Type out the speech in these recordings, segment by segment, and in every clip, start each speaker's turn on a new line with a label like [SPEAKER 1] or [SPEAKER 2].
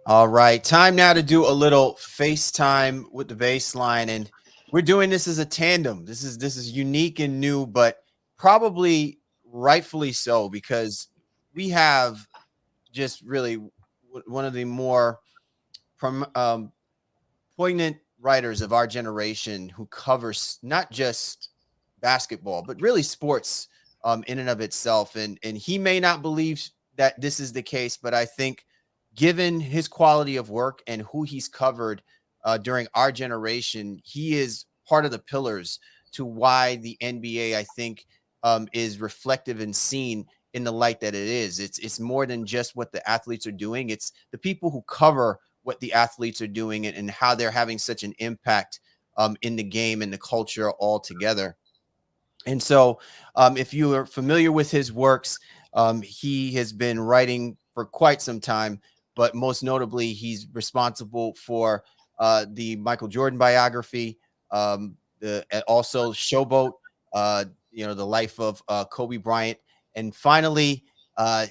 [SPEAKER 1] All right, time now to do a little FaceTime with the baseline, and we're doing this as a tandem. This is unique and new, but probably rightfully so because we have just really one of the more poignant writers of our generation who covers not just basketball but really sports in and of itself. And he may not believe that this is the case, but I think given his quality of work and who he's covered during our generation, he is part of the pillars to why the NBA, I think, is reflective and seen in the light that it is. It's more than just what the athletes are doing. It's the people who cover what the athletes are doing and how they're having such an impact in the game and the culture altogether. And so, if you are familiar with his works, he has been writing for quite some time, but most notably, he's responsible for the Michael Jordan biography, also Showboat, the life of Kobe Bryant, and finally, uh,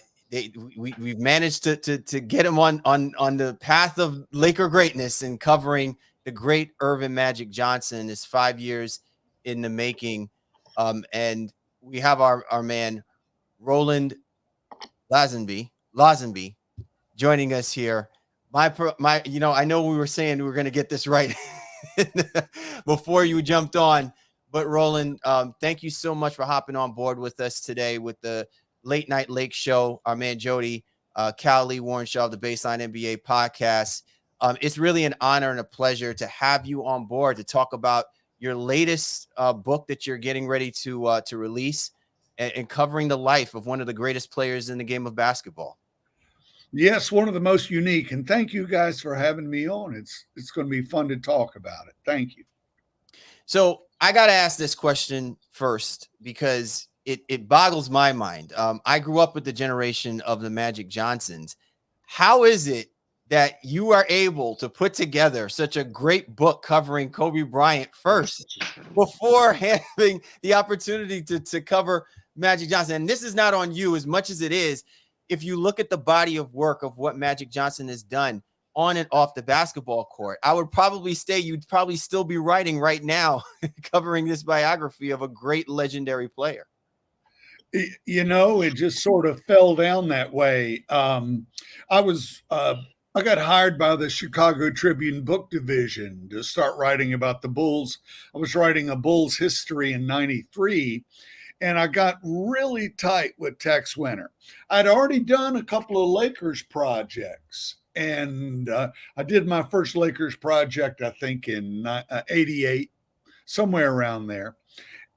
[SPEAKER 1] we've managed to get him on the path of Laker greatness and covering the great Irvin Magic Johnson. Is 5 years in the making, and we have our man Roland Lazenby joining us here. I know we were saying we were going to get this right before you jumped on, but Roland, thank you so much for hopping on board with us today with the Late Night Lake Show. Our man Jody, Cal Lee Warrenshaw of the Baseline NBA podcast. It's really an honor and a pleasure to have you on board to talk about your latest book that you're getting ready to release and covering the life of one of the greatest players in the game of basketball.
[SPEAKER 2] Yes, one of the most unique. And thank you guys for having me on. It's going to be fun to talk about it. Thank you.
[SPEAKER 1] So I got to ask this question first because it boggles my mind. I grew up with the generation of the Magic Johnsons. How is it that you are able to put together such a great book covering Kobe Bryant first before having the opportunity to cover Magic Johnson? And this is not on you as much as it is. If you look at the body of work of what Magic Johnson has done on and off the basketball court, I would probably say you'd probably still be writing right now, covering this biography of a great legendary player.
[SPEAKER 2] It just sort of fell down that way. I was I got hired by the Chicago Tribune book division to start writing about the Bulls. I was writing a Bulls history in '93, and I got really tight with Tex Winter. I'd already done a couple of Lakers projects, and I did my first Lakers project, I think, in '88, somewhere around there.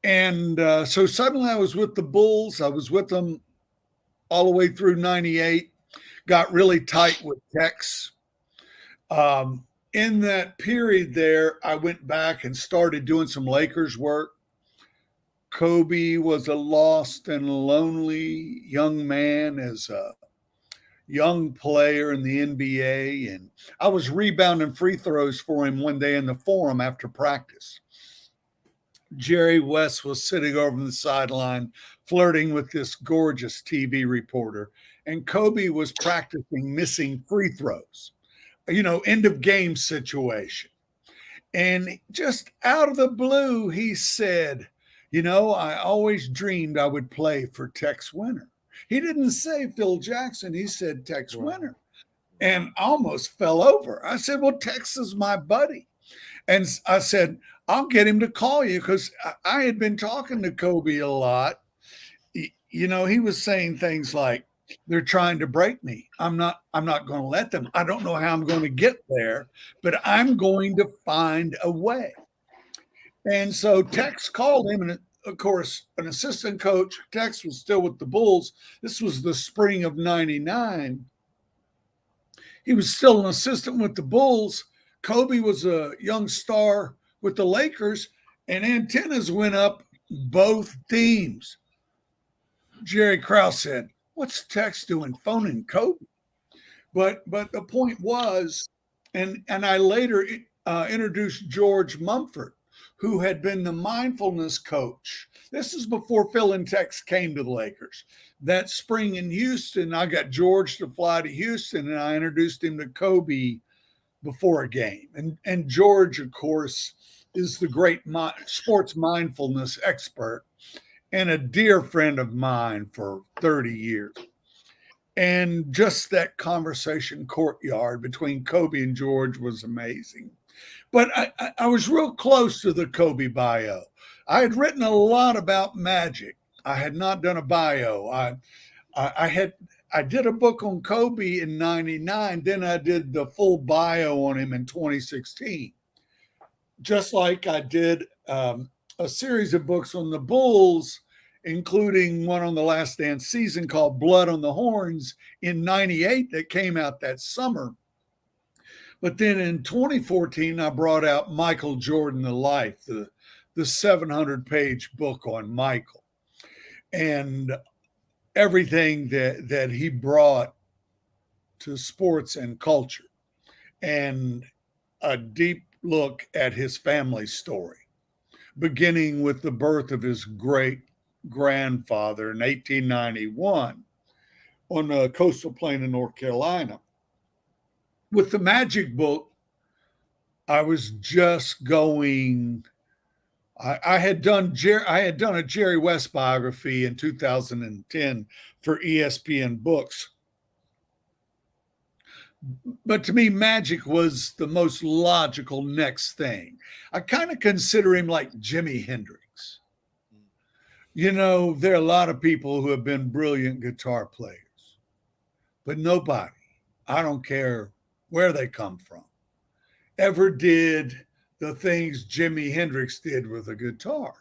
[SPEAKER 2] And so suddenly I was with the Bulls. I was with them all the way through '98, got really tight with Tex. In that period there, I went back and started doing some Lakers work. Kobe was a lost and lonely young man as a young player in the NBA. And I was rebounding free throws for him one day in the forum after practice. Jerry West was sitting over on the sideline flirting with this gorgeous TV reporter, and Kobe was practicing missing free throws, end of game situation. And just out of the blue, he said, I always dreamed I would play for Tex Winter. He didn't say Phil Jackson, he said Tex Winter, and almost fell over. I said, well, Tex is my buddy. And I said, I'll get him to call you because I had been talking to Kobe a lot. He was saying things like, they're trying to break me. I'm not going to let them. I don't know how I'm going to get there, but I'm going to find a way. And so Tex called him, and of course, an assistant coach. Tex was still with the Bulls. This was the spring of '99. He was still an assistant with the Bulls. Kobe was a young star with the Lakers, and antennas went up both teams. Jerry Krause said, "What's Tex doing phoning Kobe?" But the point was, and I later introduced George Mumford, who had been the mindfulness coach. This is before Phil and Tex came to the Lakers. That spring in Houston, I got George to fly to Houston, and I introduced him to Kobe before a game. And George, of course, is the great sports mindfulness expert and a dear friend of mine for 30 years. And just that conversation courtyard between Kobe and George was amazing. But I was real close to the Kobe bio. I had written a lot about Magic. I had not done a bio. I did a book on Kobe in '99. Then I did the full bio on him in 2016. Just like I did a series of books on the Bulls, including one on the Last Dance season called Blood on the Horns in '98 that came out that summer. But then in 2014, I brought out Michael Jordan, The Life, the 700-page book on Michael and everything that he brought to sports and culture, and a deep look at his family story, beginning with the birth of his great grandfather in 1891 on the coastal plain of North Carolina. With the Magic book, I was just going. I had done a Jerry West biography in 2010 for ESPN Books, but to me, Magic was the most logical next thing. I kind of consider him like Jimi Hendrix. You know, there are a lot of people who have been brilliant guitar players, but nobody, I don't care where they come from, ever did the things Jimi Hendrix did with a guitar.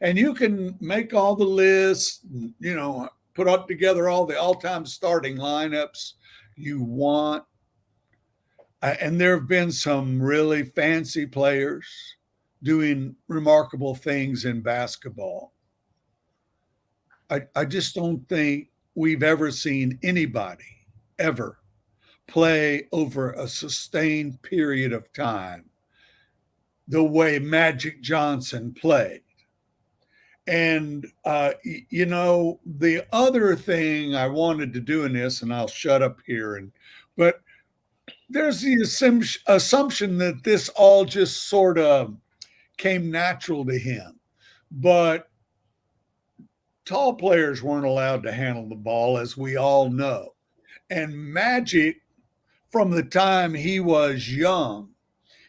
[SPEAKER 2] And you can make all the lists, you know, put up together all the all-time starting lineups you want. And there have been some really fancy players doing remarkable things in basketball. I just don't think we've ever seen anybody ever play over a sustained period of time the way Magic Johnson played. And, you know, the other thing I wanted to do in this, and I'll shut up here, but there's the assumption that this all just sort of came natural to him. But tall players weren't allowed to handle the ball, as we all know. And Magic, from the time he was young,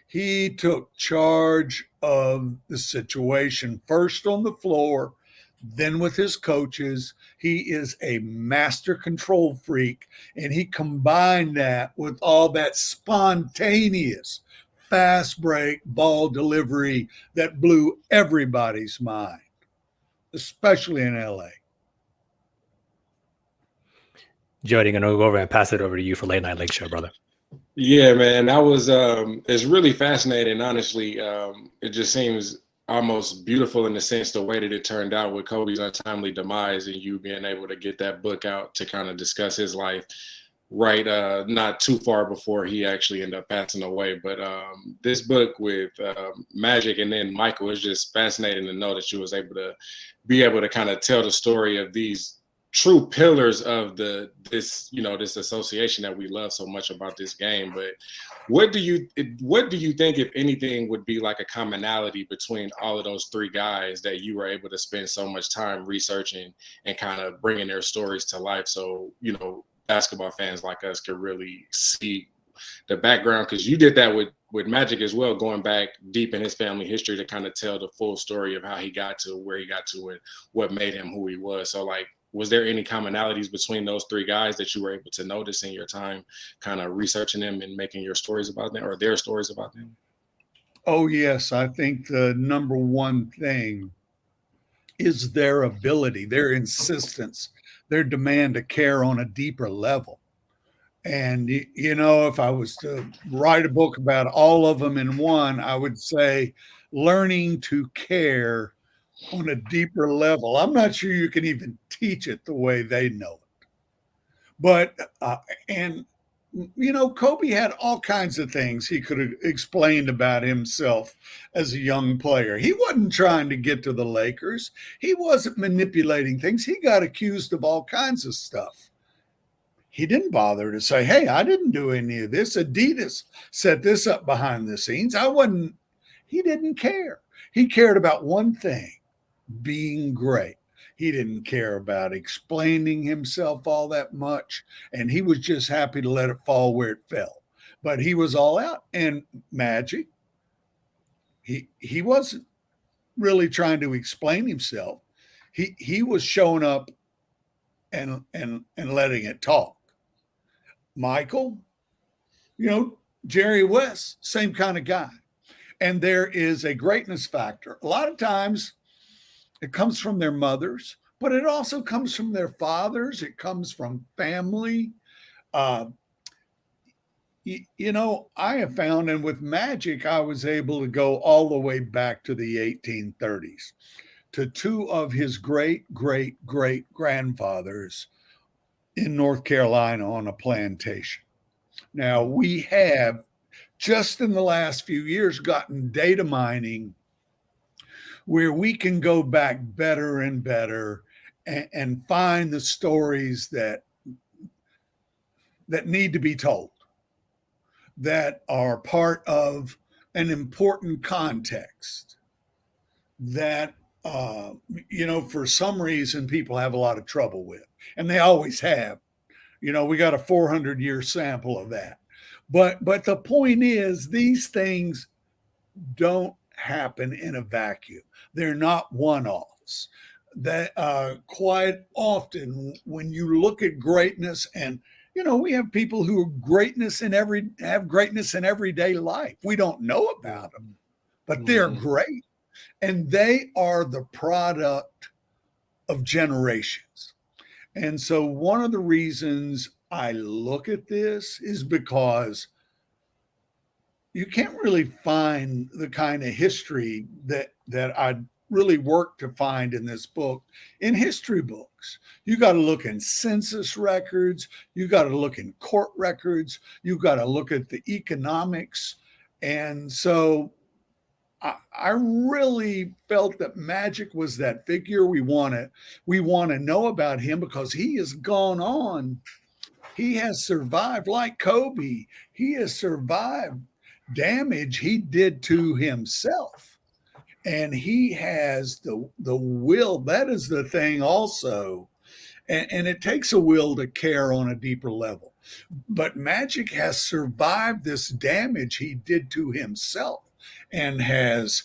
[SPEAKER 2] he took charge of the situation, first on the floor, then with his coaches. He is a master control freak, and he combined that with all that spontaneous fast break ball delivery that blew everybody's mind, especially in LA.
[SPEAKER 3] Jody, I'm going to go over and pass it over to you for Late Night Lake Show, brother.
[SPEAKER 4] Yeah, man, that was it's really fascinating. Honestly, it just seems almost beautiful in the sense the way that it turned out with Kobe's untimely demise, and you being able to get that book out to kind of discuss his life, right? Not too far before he actually ended up passing away. But this book with Magic and then Michael is just fascinating to know that you was able to kind of tell the story of these true pillars of this association that we love so much about this game. But what do you think, if anything, would be like a commonality between all of those three guys that you were able to spend so much time researching and kind of bringing their stories to life, so basketball fans like us could really see the background? Because you did that with Magic as well, going back deep in his family history to kind of tell the full story of how he got to where he got to and what made him who he was. So, like, was there any commonalities between those three guys that you were able to notice in your time kind of researching them and making your stories about them, or their stories about them?
[SPEAKER 2] Oh, yes. I think the number one thing is their ability, their insistence, their demand to care on a deeper level. And, if I was to write a book about all of them in one, I would say learning to care on a deeper level. I'm not sure you can even teach it the way they know it. But, and Kobe had all kinds of things he could have explained about himself as a young player. He wasn't trying to get to the Lakers. He wasn't manipulating things. He got accused of all kinds of stuff. He didn't bother to say, hey, I didn't do any of this. Adidas set this up behind the scenes. He didn't care. He cared about one thing, being great. He didn't care about explaining himself all that much, and he was just happy to let it fall where it fell. But he was all out. And Magic, he wasn't really trying to explain himself. He was showing up and letting it talk. Michael, Jerry West, same kind of guy. And there is a greatness factor. A lot of times it comes from their mothers, but it also comes from their fathers. It comes from family. I have found, and with Magic, I was able to go all the way back to the 1830s to two of his great, great, great grandfathers in North Carolina on a plantation. Now, we have just in the last few years gotten data mining where we can go back better and better and find the stories that need to be told, that are part of an important context that, for some reason people have a lot of trouble with, and they always have. We got a 400-year sample of that. But the point is, these things don't happen in a vacuum. They're not one-offs. That quite often, when you look at greatness, and we have people who have greatness in everyday life. We don't know about them, but they're great, and they are the product of generations. And so, one of the reasons I look at this is because you can't really find the kind of history that I'd really worked to find in this book in history books. You got to look in census records. You got to look in court records. You got to look at the economics. And so I really felt that Magic was that figure we want to know about him, because he has gone on. He has survived, like Kobe. He has survived damage he did to himself, and he has the will. That is the thing also, and it takes a will to care on a deeper level. But Magic has survived this damage he did to himself and has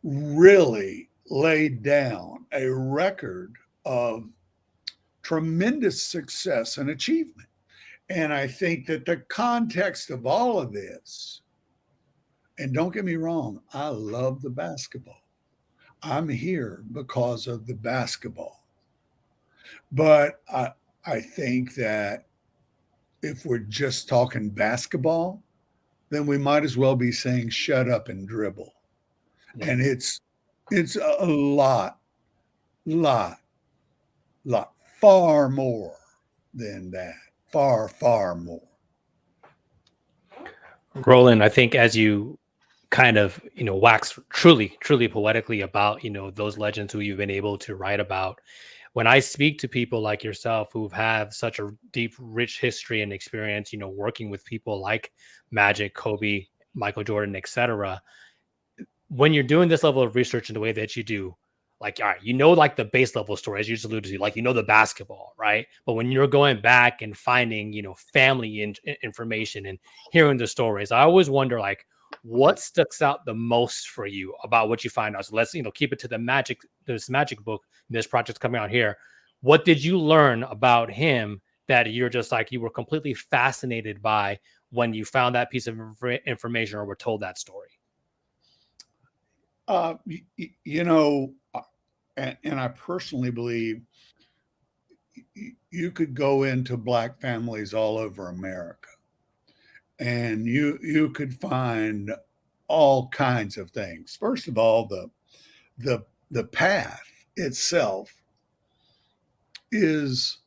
[SPEAKER 2] really laid down a record of tremendous success and achievement. And I think that the context of all of this, and don't get me wrong, I love the basketball. I'm here because of the basketball. But I think that if we're just talking basketball, then we might as well be saying shut up and dribble. And it's a lot, far more than that. Far, far more.
[SPEAKER 3] Roland, I think as you kind of, wax truly poetically about, those legends who you've been able to write about, when I speak to people like yourself who have such a deep, rich history and experience, working with people like Magic, Kobe, Michael Jordan, etc., when you're doing this level of research in the way that you do, like, all right, like the base level story, as you just alluded to, like, the basketball, right? But when you're going back and finding, family information and hearing the stories, I always wonder, like, what sticks out the most for you about what you find out? So let's, keep it to this magic book, this project's coming out here. What did you learn about him that you're just like, you were completely fascinated by when you found that piece of information or were told that story?
[SPEAKER 2] And I personally believe you could go into Black families all over America, and you could find all kinds of things. First of all, the path itself is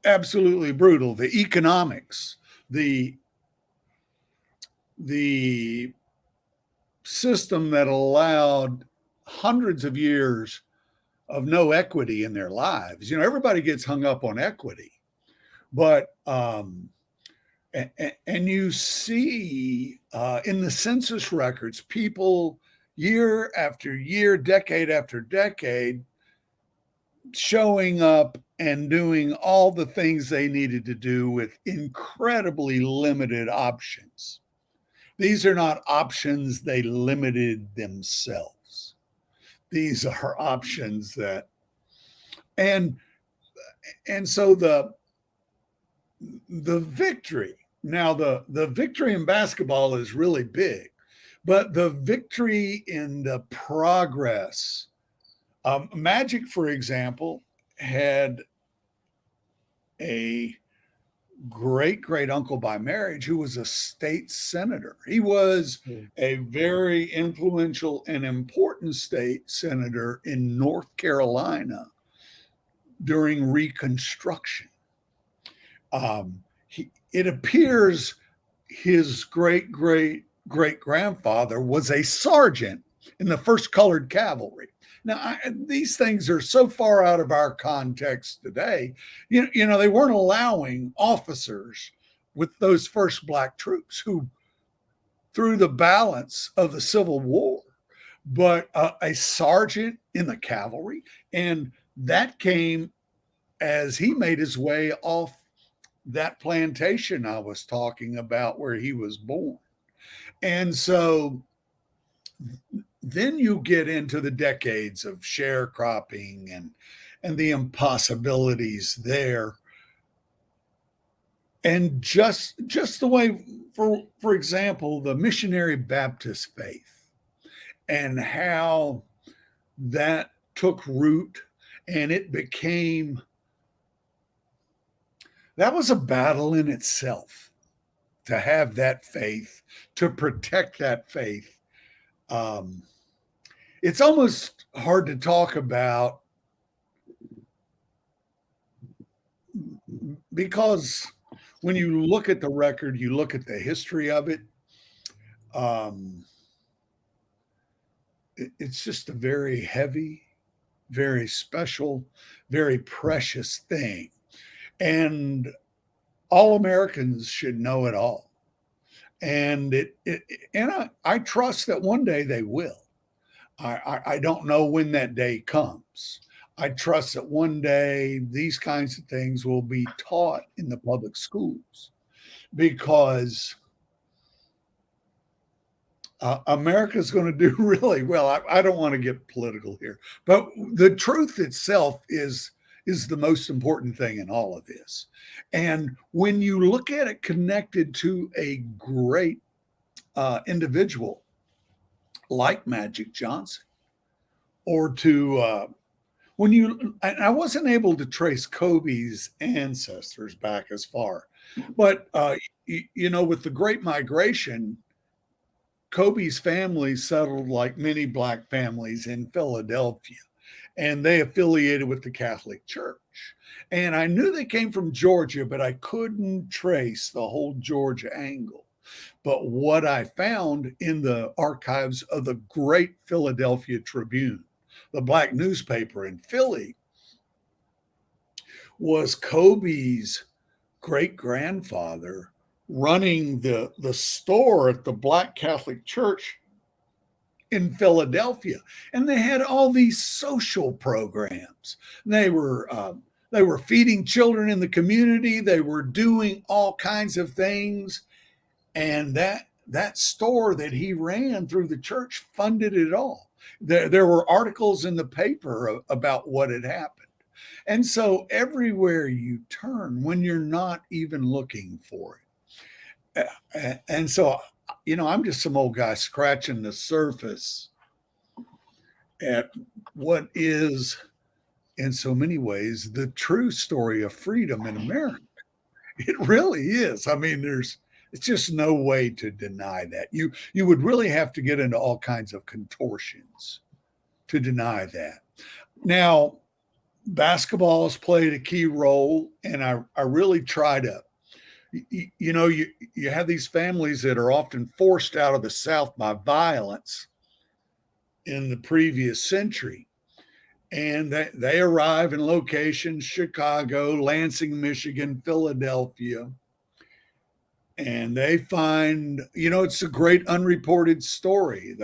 [SPEAKER 2] absolutely brutal. The economics, the system that allowed hundreds of years of no equity in their lives. You know, everybody gets hung up on equity, but and you see in the census records, people year after year, decade after decade, showing up and doing all the things they needed to do with incredibly limited options. These are not options they limited themselves. These are options that, and so the victory, now the victory in basketball is really big, but the victory in the progress, Magic, for example, had a great uncle by marriage who was a state senator. He was a very influential and important state senator in North Carolina during Reconstruction. It appears his great grandfather was a sergeant in the 1st Colored Cavalry. Now, these things are so far out of our context today. You know, they weren't allowing officers with those first black troops who threw the balance of the Civil War, but a sergeant in the cavalry. And that came as he made his way off that plantation I was talking about where he was born. And so then you get into the decades of sharecropping and the impossibilities there. And just the way, for example, the missionary Baptist faith and how that took root, and it became, that was a battle in itself to have that faith, to protect that faith. It's almost hard to talk about because when you look at the record, you look at the history of it, it's just a very heavy, very special, very precious thing. And all Americans should know it all. And I trust that one day they will. I don't know when that day comes. I trust that one day these kinds of things will be taught in the public schools because America's going to do really well. I don't want to get political here, but the truth itself is the most important thing in all of this. And when you look at it connected to a great individual like Magic Johnson, or to I wasn't able to trace Kobe's ancestors back as far, but you know, with the Great Migration, Kobe's family settled like many black families in Philadelphia, and they affiliated with the Catholic Church. And I knew they came from Georgia, but I couldn't trace the whole Georgia angle. But what I found in the archives of the great Philadelphia Tribune, the black newspaper in Philly, was Kobe's great grandfather running the store at the Black Catholic Church in Philadelphia. And they had all these social programs. They were feeding children in the community. They were doing all kinds of things. And that store that he ran through the church funded it all. There were articles in the paper about what had happened. And so everywhere you turn, when you're not even looking for it. And so, you know, I'm just some old guy scratching the surface at what is, in so many ways, the true story of freedom in America. It really is. I mean, it's just no way to deny that. You would really have to get into all kinds of contortions to deny that. Now, basketball has played a key role, and I really try to, you have these families that are often forced out of the South by violence in the previous century. And they arrive in locations, Chicago, Lansing, Michigan, Philadelphia, and they find, it's a great unreported story.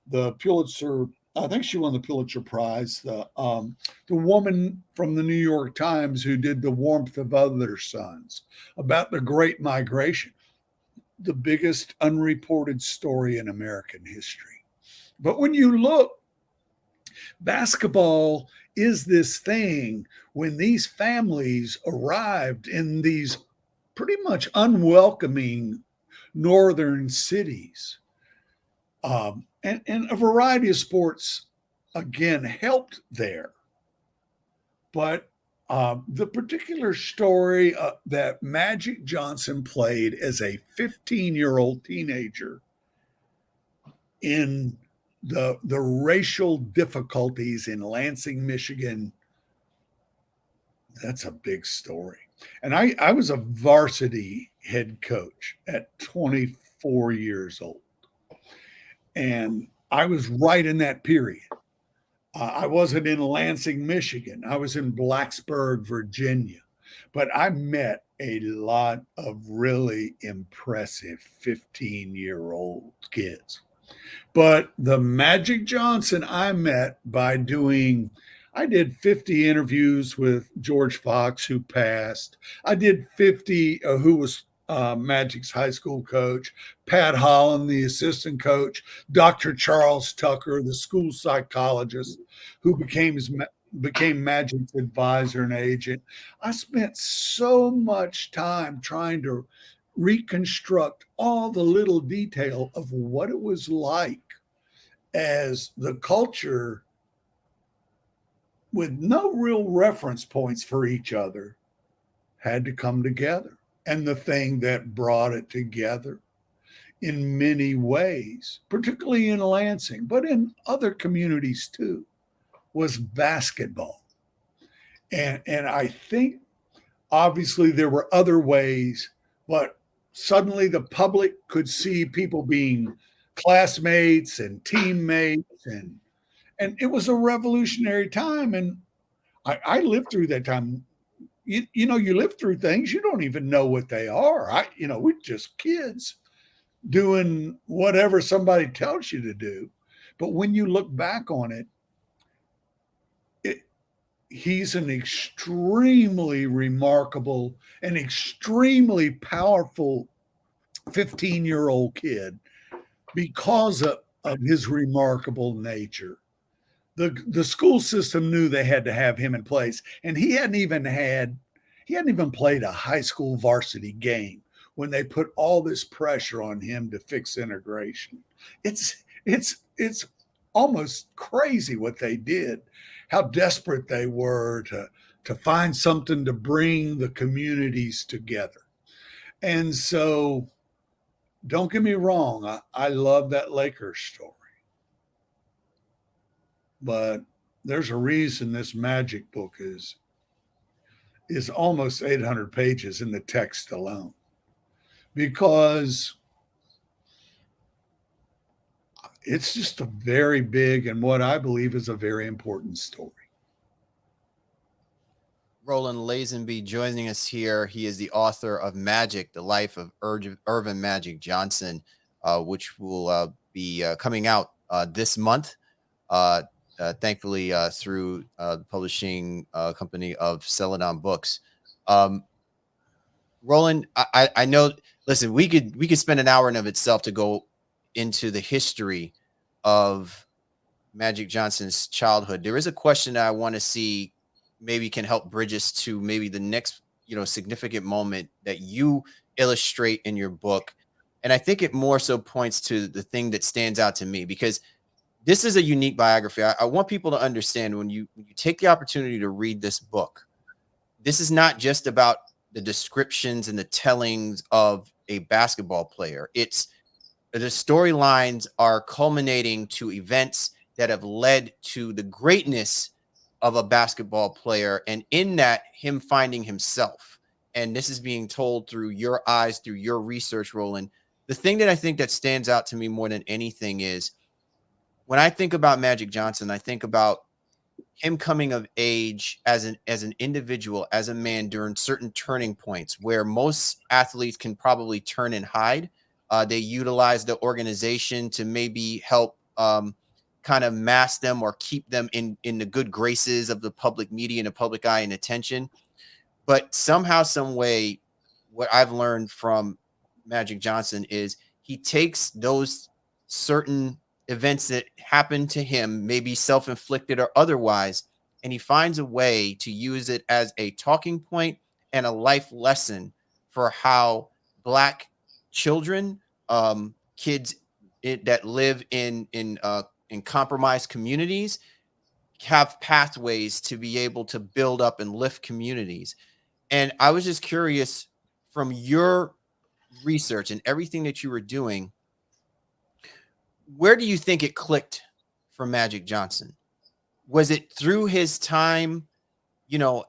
[SPEAKER 2] The Pulitzer, I think she won the Pulitzer Prize. The woman from the New York Times who did The Warmth of Other Suns about the Great Migration, the biggest unreported story in American history. But when you look, basketball is this thing when these families arrived in these pretty much unwelcoming northern cities. And a variety of sports, again, helped there. But the particular story that Magic Johnson played as a 15-year-old teenager in the racial difficulties in Lansing, Michigan, that's a big story. And I was a varsity head coach at 24 years old. And I was right in that period. I wasn't in Lansing, Michigan. I was in Blacksburg, Virginia. But I met a lot of really impressive 15-year-old kids. But the Magic Johnson I met by doing, I did 50 interviews with George Fox, who passed. I did 50, who was Magic's high school coach, Pat Holland, the assistant coach, Dr. Charles Tucker, the school psychologist, who became Magic's advisor and agent. I spent so much time trying to reconstruct all the little detail of what it was like as the culture, with no real reference points for each other, had to come together. And the thing that brought it together in many ways, particularly in Lansing, but in other communities too, was basketball. And I think obviously there were other ways, but suddenly the public could see people being classmates and teammates, and it was a revolutionary time. And I lived through that time. You live through things you don't even know what they are. We're just kids doing whatever somebody tells you to do. But when you look back on it, he's an extremely remarkable and extremely powerful 15-year-old kid because of his remarkable nature. The school system knew they had to have him in place, and he hadn't even played a high school varsity game when they put all this pressure on him to fix integration. It's almost crazy what they did, how desperate they were to find something to bring the communities together. And so, don't get me wrong, I love that Lakers story. But there's a reason this Magic book is almost 800 pages in the text alone, because it's just a very big and what I believe is a very important story.
[SPEAKER 1] Roland Lazenby joining us here. He is the author of Magic, The Life of Irvin Magic Johnson, which will be coming out this month. Thankfully, through the publishing company of Celadon Books. Roland, I know. Listen, we could spend an hour in of itself to go into the history of Magic Johnson's childhood. There is a question that I want to see maybe can help bridge us to maybe the next significant moment that you illustrate in your book, and I think it more so points to the thing that stands out to me, because this is a unique biography. I want people to understand when you take the opportunity to read this book, this is not just about the descriptions and the tellings of a basketball player. It's the storylines are culminating to events that have led to the greatness of a basketball player, and in that, him finding himself. And this is being told through your eyes, through your research, Roland. The thing that I think that stands out to me more than anything is when I think about Magic Johnson, I think about him coming of age as an individual, as a man during certain turning points where most athletes can probably turn and hide. They utilize the organization to maybe help kind of mask them or keep them in the good graces of the public media and the public eye and attention. But somehow, some way, what I've learned from Magic Johnson is he takes those certain events that happen to him, maybe self-inflicted or otherwise, and he finds a way to use it as a talking point and a life lesson for how Black children, kids that live in compromised communities, have pathways to be able to build up and lift communities. And I was just curious, from your research and everything that you were doing, where do you think it clicked for Magic Johnson? Was it through his time, you know,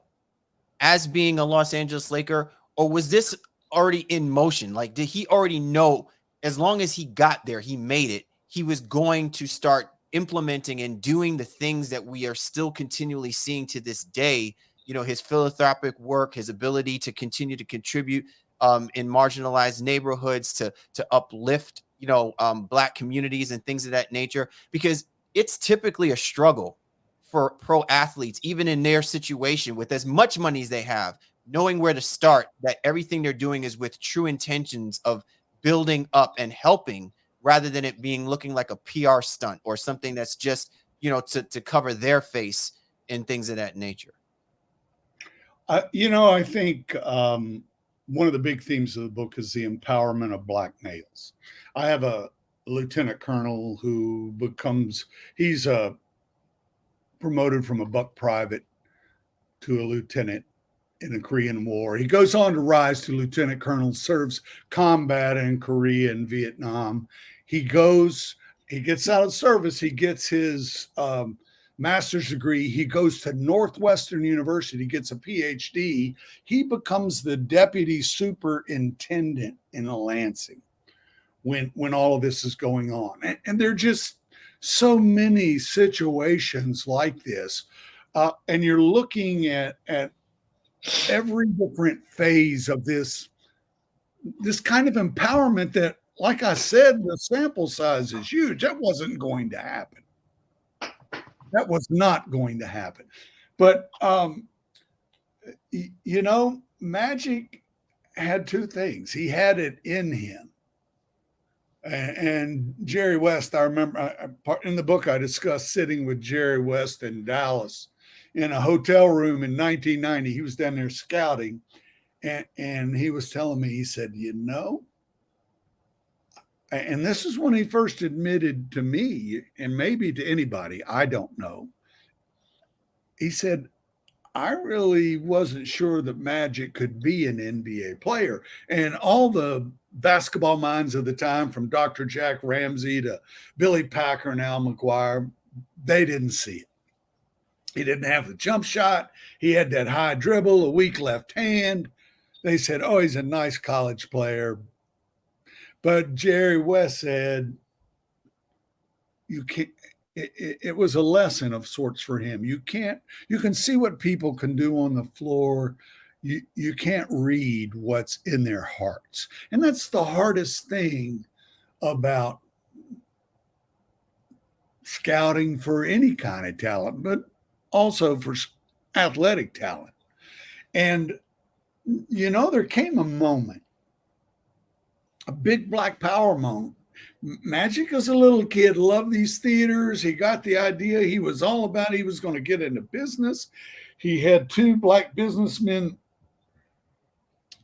[SPEAKER 1] as being a Los Angeles Laker, or was this already in motion? Like, did he already know as long as he got there, he made it, he was going to start implementing and doing the things that we are still continually seeing to this day? You know, his philanthropic work, his ability to continue to contribute in marginalized neighborhoods to uplift, Black communities and things of that nature, because it's typically a struggle for pro athletes, even in their situation with as much money as they have, knowing where to start, that everything they're doing is with true intentions of building up and helping, rather than it being looking like a PR stunt or something that's just, to cover their face and things of that nature.
[SPEAKER 2] I think one of the big themes of the book is the empowerment of Black males. I have a lieutenant colonel who he's promoted from a buck private to a lieutenant in the Korean War. He goes on to rise to lieutenant colonel, serves combat in Korea and Vietnam. He gets out of service. He gets his master's degree. He goes to Northwestern University, gets a PhD. He becomes the deputy superintendent in Lansing when all of this is going on. And there are just so many situations like this. And you're looking at every different phase of this kind of empowerment that, like I said, the sample size is huge. That wasn't going to happen. That was not going to happen. But, Magic had two things. He had it in him. And Jerry West, I remember in the book, I discussed sitting with Jerry West in Dallas in a hotel room in 1990. He was down there scouting. And he was telling me, he said, and this is when he first admitted to me, and maybe to anybody, I don't know. He said, I really wasn't sure that Magic could be an NBA player. And all the basketball minds of the time, from Dr. Jack Ramsey to Billy Packer and Al McGuire, they didn't see it. He didn't have the jump shot. He had that high dribble, a weak left hand. They said, oh, he's a nice college player. But Jerry West said, you can't. It was a lesson of sorts for him. You can see what people can do on the floor. You can't read what's in their hearts. And that's the hardest thing about scouting for any kind of talent, but also for athletic talent. And, there came a moment, a big Black power moment. Magic as a little kid loved these theaters. He got the idea. He was all about it. He was going to get into business. He had two Black businessmen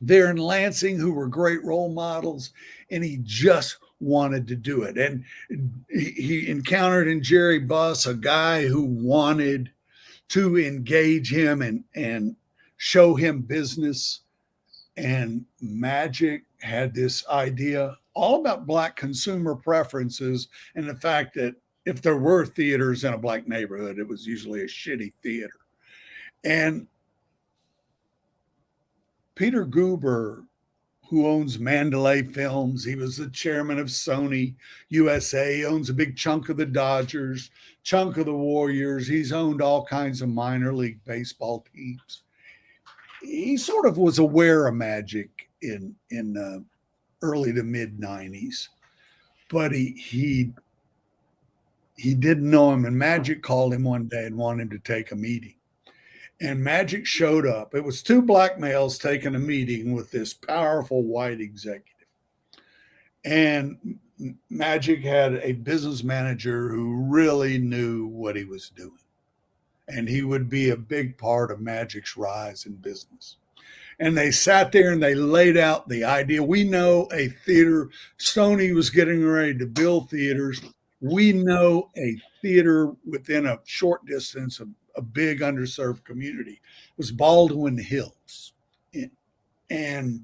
[SPEAKER 2] there in Lansing who were great role models, and he just wanted to do it. And he encountered in Jerry Buss a guy who wanted to engage him and show him business. And Magic had this idea all about Black consumer preferences and the fact that if there were theaters in a black neighborhood, it was usually a shitty theater. And Peter Guber, who owns Mandalay Films, he was the chairman of Sony USA, owns a big chunk of the Dodgers, chunk of the Warriors. He's owned all kinds of minor league baseball teams. He sort of was aware of magic in early to mid 90s, but he didn't know him, and Magic called him one day and wanted to take a meeting. And Magic showed up. It was two black males taking a meeting with this powerful white executive. And Magic had a business manager who really knew what he was doing. And he would be a big part of Magic's rise in business. And they sat there and they laid out the idea. We know a theater, Sony was getting ready to build theaters. We know a theater within a short distance of a big underserved community was Baldwin Hills. And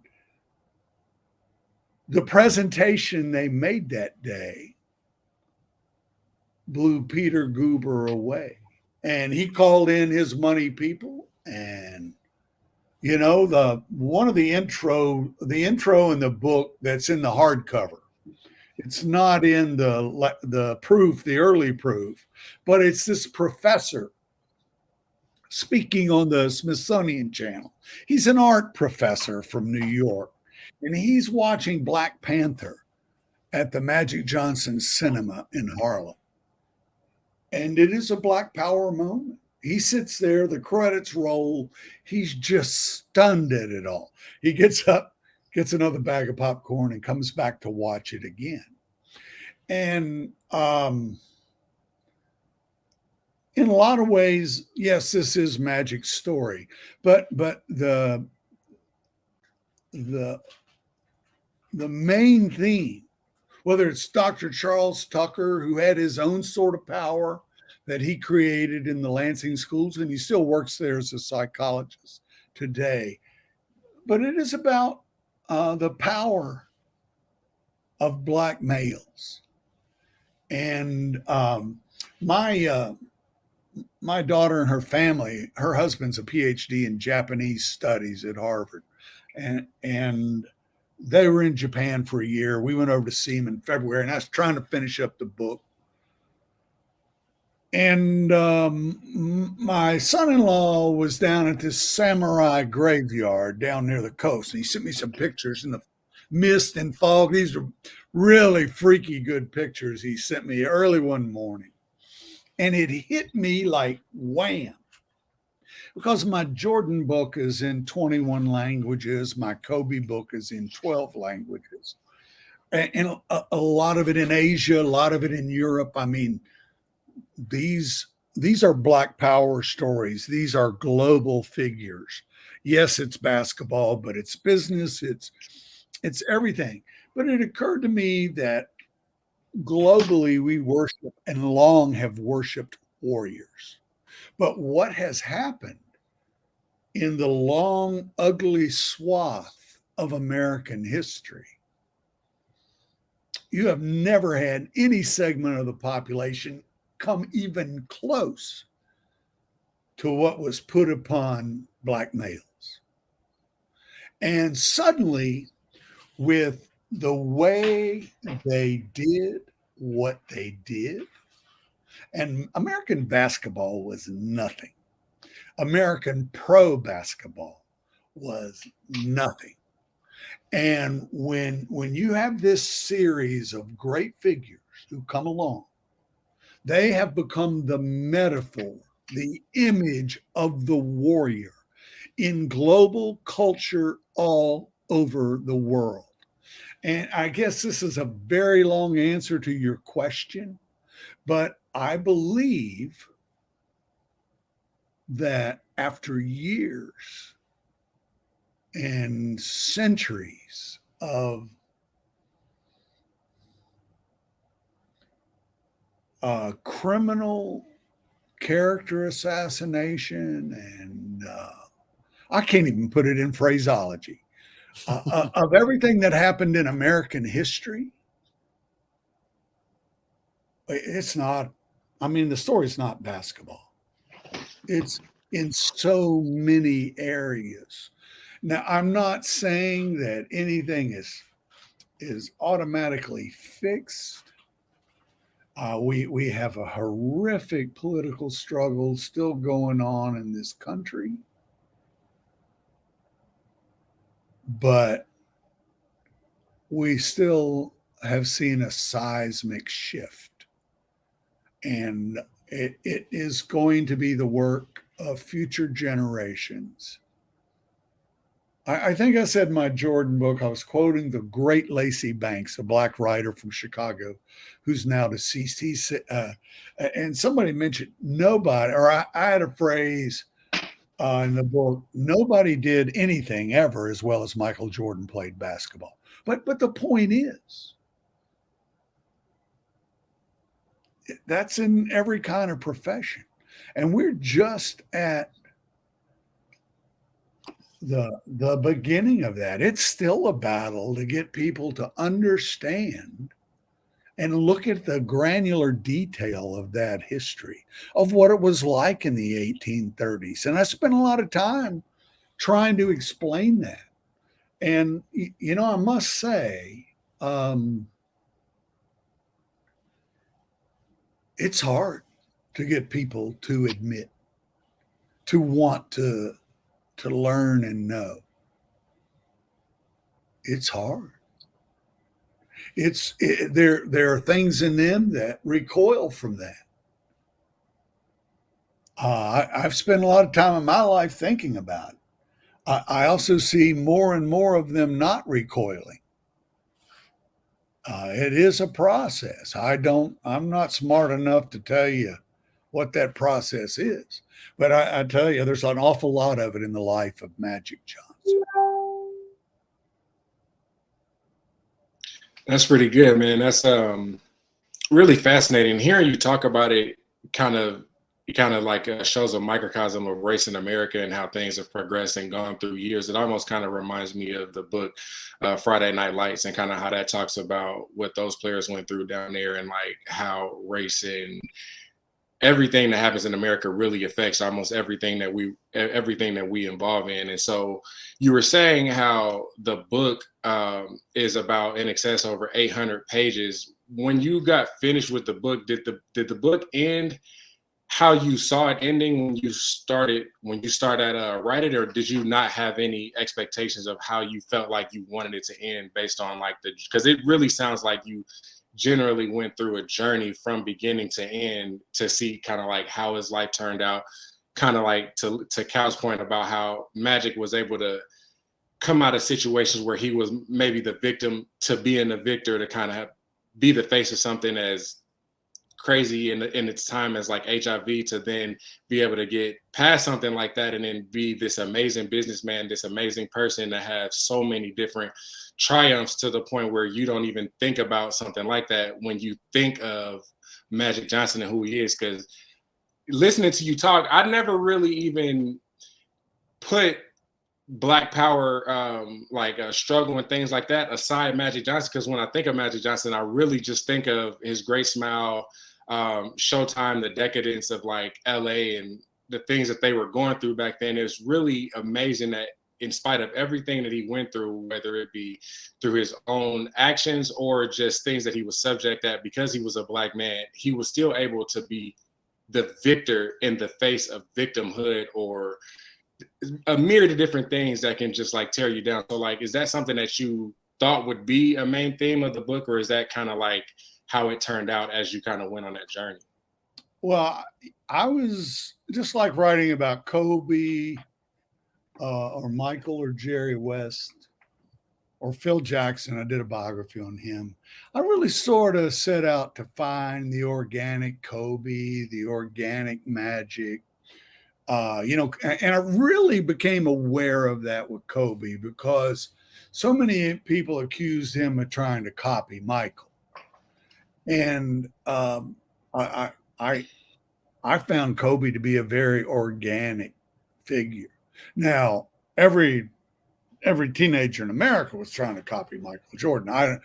[SPEAKER 2] the presentation they made that day blew Peter Guber away. And he called in his money people, and you know, the intro in the book that's in the hardcover. It's not in the proof, the early proof, but it's this professor speaking on the Smithsonian Channel. He's an art professor from New York, and he's watching Black Panther at the Magic Johnson Cinema in Harlem. And it is a Black Power moment. He sits there, the credits roll. He's just stunned at it all. He gets up, gets another bag of popcorn, and comes back to watch it again. And in a lot of ways, yes, this is Magic's story, but the main theme, whether it's Dr. Charles Tucker, who had his own sort of power that he created in the Lansing schools, and he still works there as a psychologist today. But it is about the power of Black males. And my daughter and her family, her husband's a PhD in Japanese studies at Harvard. And they were in Japan for a year. We went over to see him in February, and I was trying to finish up the book. And my son-in-law was down at this samurai graveyard down near the coast. And he sent me some pictures in the mist and fog. These are really freaky good pictures he sent me early one morning. And it hit me like wham. Because my Jordan book is in 21 languages. My Kobe book is in 12 languages. And a lot of it in Asia, a lot of it in Europe. I mean, these are Black power stories. These are global figures. Yes, it's basketball, but it's business. It's everything. But it occurred to me that globally we worship and long have worshiped warriors. But what has happened in the long, ugly swath of American history, you have never had any segment of the population come even close to what was put upon Black males. And suddenly, with the way they did what they did, and American basketball was nothing. American pro basketball was nothing. And when you have this series of great figures who come along, they have become the metaphor, the image of the warrior in global culture all over the world. And I guess this is a very long answer to your question, but I believe that after years and centuries of criminal character assassination, and I can't even put it in phraseology, of everything that happened in American history, it's not, I mean, the story's not basketball. It's in so many areas. Now, I'm not saying that anything is automatically fixed. We have a horrific political struggle still going on in this country, but we still have seen a seismic shift, and it is going to be the work of future generations. I think I said in my Jordan book, I was quoting the great Lacey Banks, a black writer from Chicago who's now deceased. He said, and somebody mentioned nobody, or I had a phrase in the book, nobody did anything ever as well as Michael Jordan played basketball. But the point is, that's in every kind of profession. And we're just at the beginning of that. It's still a battle to get people to understand and look at the granular detail of that history, of what it was like in the 1830s. And I spent a lot of time trying to explain that. And, you know, I must say, it's hard to get people to admit, to want to learn and know. It's hard. There are things in them that recoil from that. I've spent a lot of time in my life thinking about it. I also see more and more of them not recoiling. It is a process. I'm not smart enough to tell you what that process is, but I tell you, there's an awful lot of it in the life of Magic Johnson.
[SPEAKER 4] That's pretty good, man. That's really fascinating. Hearing you talk about it kind of like shows a microcosm of race in America and how things have progressed and gone through years. It almost kind of reminds me of the book Friday Night Lights, and kind of how that talks about what those players went through down there, and like how race and everything that happens in America really affects almost everything that we involve in. And so you were saying how the book is about in excess over 800 pages. When you got finished with the book, did the book end how you saw it ending when you started write it, or did you not have any expectations of how you felt like you wanted it to end based on like because it really sounds like you generally went through a journey from beginning to end to see kind of like how his life turned out, kind of like to Cal's point about how Magic was able to come out of situations where he was maybe the victim to being the victor, to kind of be the face of something as crazy in its time as like HIV, to then be able to get past something like that and then be this amazing businessman, this amazing person that has so many different triumphs to the point where you don't even think about something like that when you think of Magic Johnson and who he is. Because listening to you talk, I never really even put Black Power, struggle and things like that aside Magic Johnson, because when I think of Magic Johnson, I really just think of his great smile, Showtime, the decadence of like LA and the things that they were going through back then. It's really amazing that in spite of everything that he went through, whether it be through his own actions or just things that he was subject at because he was a Black man, he was still able to be the victor in the face of victimhood or a myriad of different things that can just like tear you down. So like, is that something that you thought would be a main theme of the book, or is that kind of like how it turned out as you kind of went on that journey?
[SPEAKER 2] Well, I was just like writing about Kobe or Michael or Jerry West or Phil Jackson. I did a biography on him. I really sort of set out to find the organic Kobe, the organic Magic, and I really became aware of that with Kobe because so many people accused him of trying to copy Michael. And I found Kobe to be a very organic figure. Now, every teenager in America was trying to copy Michael Jordan. I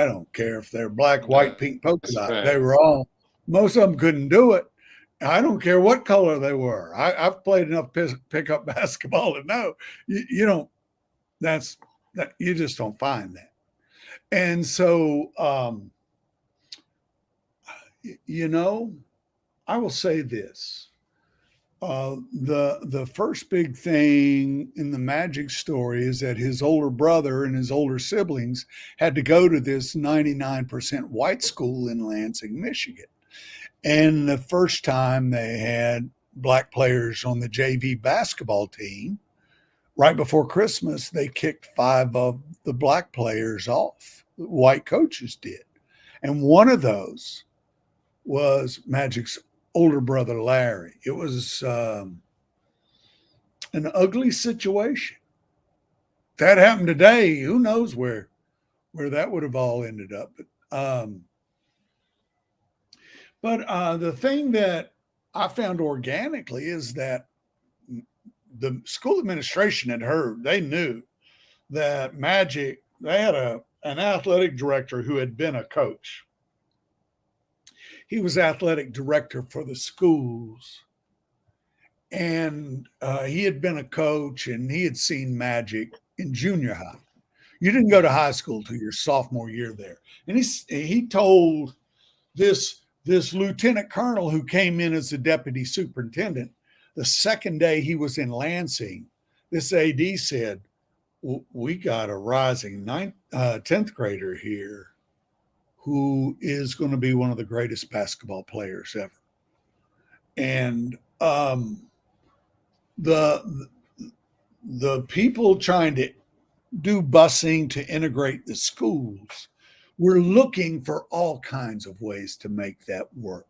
[SPEAKER 2] don't care if they're black, white, pink, polka dot. They were all Most of them couldn't do it. I don't care what color they were. I've played enough pickup basketball to know you don't. That you just don't find that. And so, you know, I will say this: the first big thing in the Magic story is that his older brother and his older siblings had to go to this 99% white school in Lansing, Michigan. And the first time they had black players on the JV basketball team, right before Christmas, they kicked 5 of the black players off. White coaches did. And one of those was Magic's older brother, Larry. It was an ugly situation. If that happened today, who knows where that would have all ended up. But the thing that I found organically is that the school administration had heard, they knew that Magic, they had an athletic director who had been a coach. He was athletic director for the schools, and he had been a coach, and he had seen Magic in junior high. You didn't go to high school till your sophomore year there. And he told this lieutenant colonel who came in as the deputy superintendent, the second day he was in Lansing, this AD said, we got a rising 10th grader here who is going to be one of the greatest basketball players ever. And the people trying to do busing to integrate the schools were looking for all kinds of ways to make that work.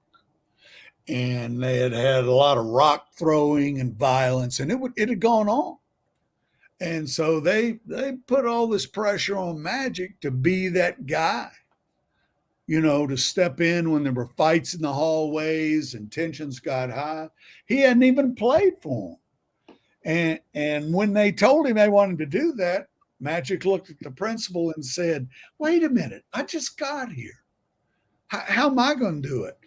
[SPEAKER 2] And they had a lot of rock throwing and violence, and it had gone on. And so they put all this pressure on Magic to be that guy, to step in when there were fights in the hallways and tensions got high. He hadn't even played for them. And when they told him they wanted to do that, Magic looked at the principal and said, wait a minute, I just got here. How am I going to do it?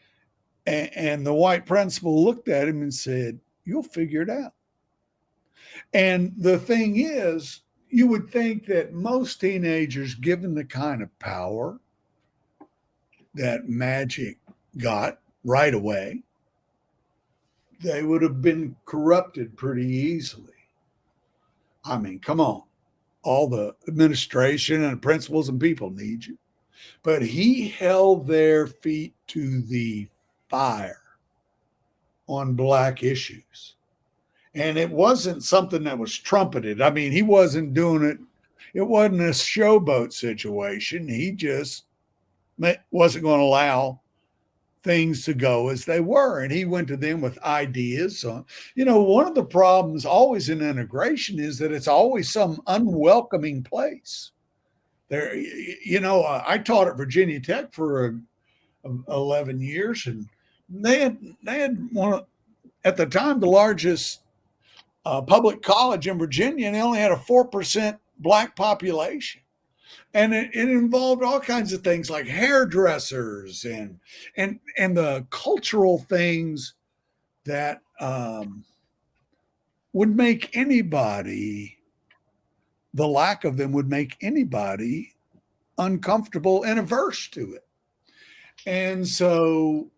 [SPEAKER 2] And the white principal looked at him and said, you'll figure it out. And the thing is, you would think that most teenagers, given the kind of power that Magic got right away, they would have been corrupted pretty easily. I mean, come on. All the administration and principals and people need you. But he held their feet to the fire on black issues. And it wasn't something that was trumpeted. I mean, he wasn't doing it. It wasn't a showboat situation. He just wasn't going to allow things to go as they were. And he went to them with ideas. One of the problems always in integration is that it's always some unwelcoming place. There, I taught at Virginia Tech for 11 years, and they had one at the time the largest public college in Virginia, and they only had a 4% black population. And it involved all kinds of things like hairdressers and the cultural things that would make anybody, the lack of them would make anybody uncomfortable and averse to it. And so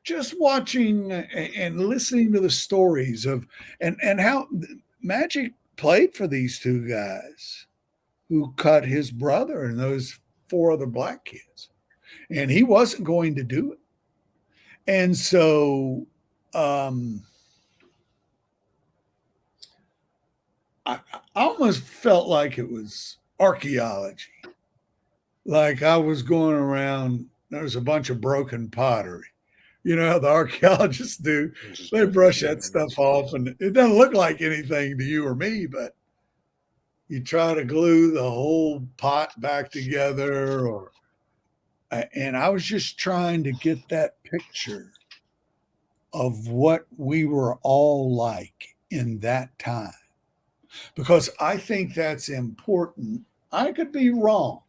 [SPEAKER 2] just watching and listening to the stories of and how Magic played for these 2 guys who cut his brother and those 4 other black kids. And he wasn't going to do it. And so I almost felt like it was archaeology. Like I was going around, there was a bunch of broken pottery. You know how the archaeologists do. They brush that stuff off, and it doesn't look like anything to you or me, but you try to glue the whole pot back together, and I was just trying to get that picture of what we were all like in that time, because I think that's important. I could be wrong.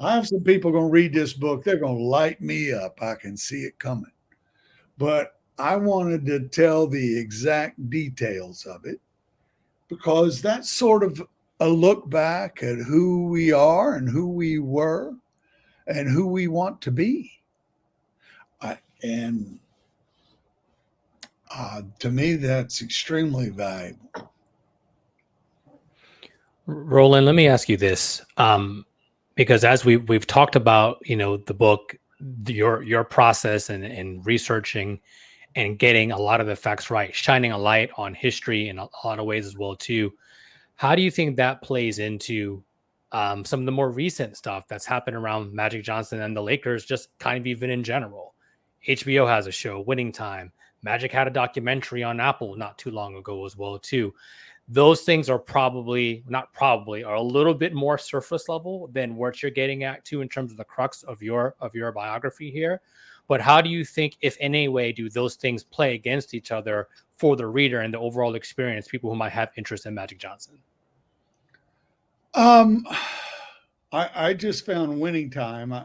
[SPEAKER 2] I have some people going to read this book. They're going to light me up. I can see it coming. But I wanted to tell the exact details of it because that's sort of a look back at who we are and who we were and who we want to be. And to me, that's extremely valuable.
[SPEAKER 3] Roland, let me ask you this, because as we've talked about, the book, your process and researching and getting a lot of the facts right, shining a light on history in a lot of ways as well too. How do you think that plays into some of the more recent stuff that's happened around Magic Johnson and the Lakers, just kind of even in general? HBO has a show, Winning Time. Magic had a documentary on Apple not too long ago as well too. Those things are are a little bit more surface level than what you're getting at too in terms of the crux of your biography here. But how do you think, if in any way, do those things play against each other for the reader and the overall experience, people who might have interest in Magic Johnson?
[SPEAKER 2] I just found Winning Time. I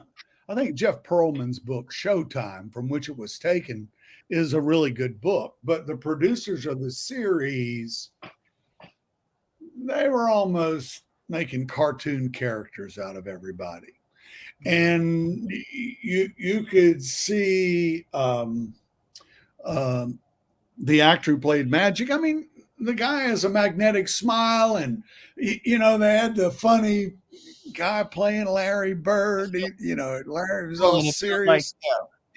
[SPEAKER 2] think Jeff Pearlman's book, Showtime, from which it was taken, is a really good book. But the producers of the series, they were almost making cartoon characters out of everybody. And you could see the actor who played Magic. I mean, the guy has a magnetic smile, and they had the funny guy playing Larry Bird. Larry was all serious.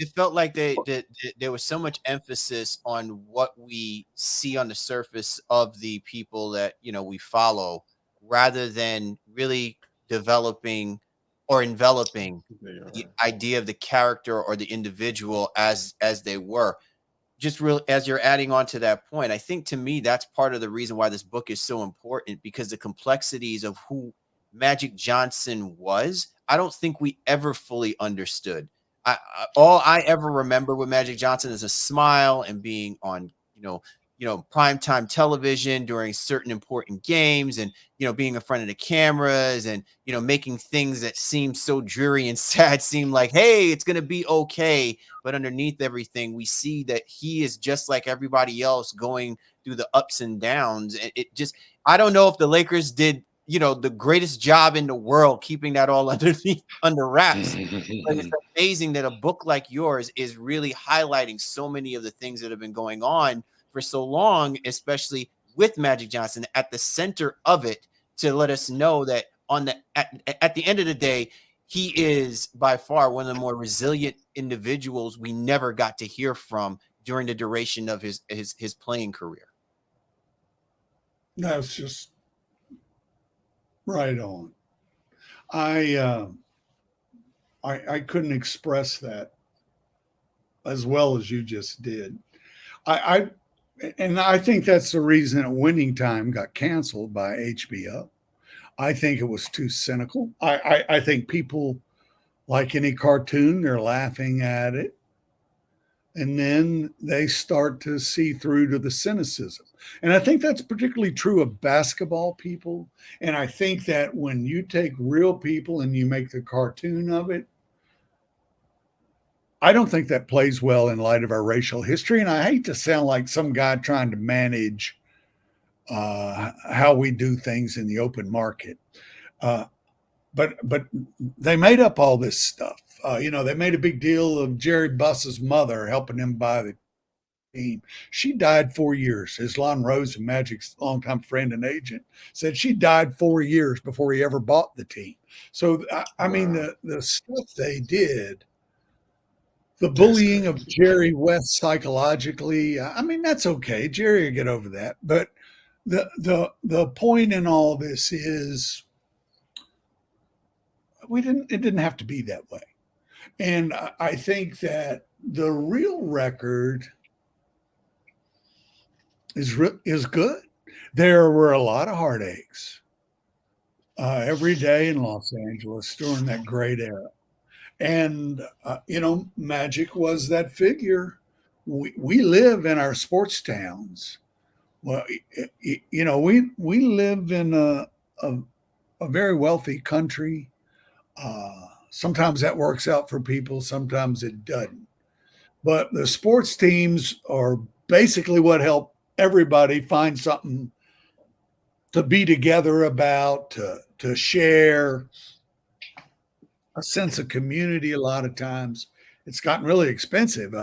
[SPEAKER 1] It felt like there was so much emphasis on what we see on the surface of the people that we follow, rather than really developing or enveloping the idea of the character or the individual as they were. Just real as you're adding on to that point, I think to me that's part of the reason why this book is so important, because the complexities of who Magic Johnson was, I don't think we ever fully understood. All I ever remember with Magic Johnson is a smile and being on, primetime television during certain important games, and being in front of the cameras, and making things that seem so dreary and sad seem like, hey, it's gonna be okay. But underneath everything, we see that he is just like everybody else, going through the ups and downs. And I don't know if the Lakers did the greatest job in the world keeping that all under wraps. But it's amazing that a book like yours is really highlighting so many of the things that have been going on for so long, especially with Magic Johnson at the center of it, to let us know that at the end of the day, he is by far one of the more resilient individuals we never got to hear from during the duration of his playing career.
[SPEAKER 2] That's just right on. I couldn't express that as well as you just did. I think that's the reason that Winning Time got canceled by HBO. I think it was too cynical. I think people, like any cartoon, they're laughing at it, and then they start to see through to the cynicism. And I think that's particularly true of basketball people. And I think that when you take real people and you make the cartoon of it, I don't think that plays well in light of our racial history. And I hate to sound like some guy trying to manage how we do things in the open market. But they made up all this stuff. They made a big deal of Jerry Buss's mother helping him buy the team. She died 4 years. Islan Rose, Magic's longtime friend and agent, said she died 4 years before he ever bought the team. So, I mean, the stuff they did, the bullying of Jerry West psychologically, I mean, that's okay. Jerry will get over that. But the point in all this is it didn't have to be that way. And I think that the real record is good. There were a lot of heartaches every day in Los Angeles during that great era. And, Magic was that figure. We live in our sports towns. Well, we live in a very wealthy country. Sometimes that works out for people, sometimes it doesn't. But the sports teams are basically what help everybody find something to be together about, to share, a sense of community. A lot of times it's gotten really expensive.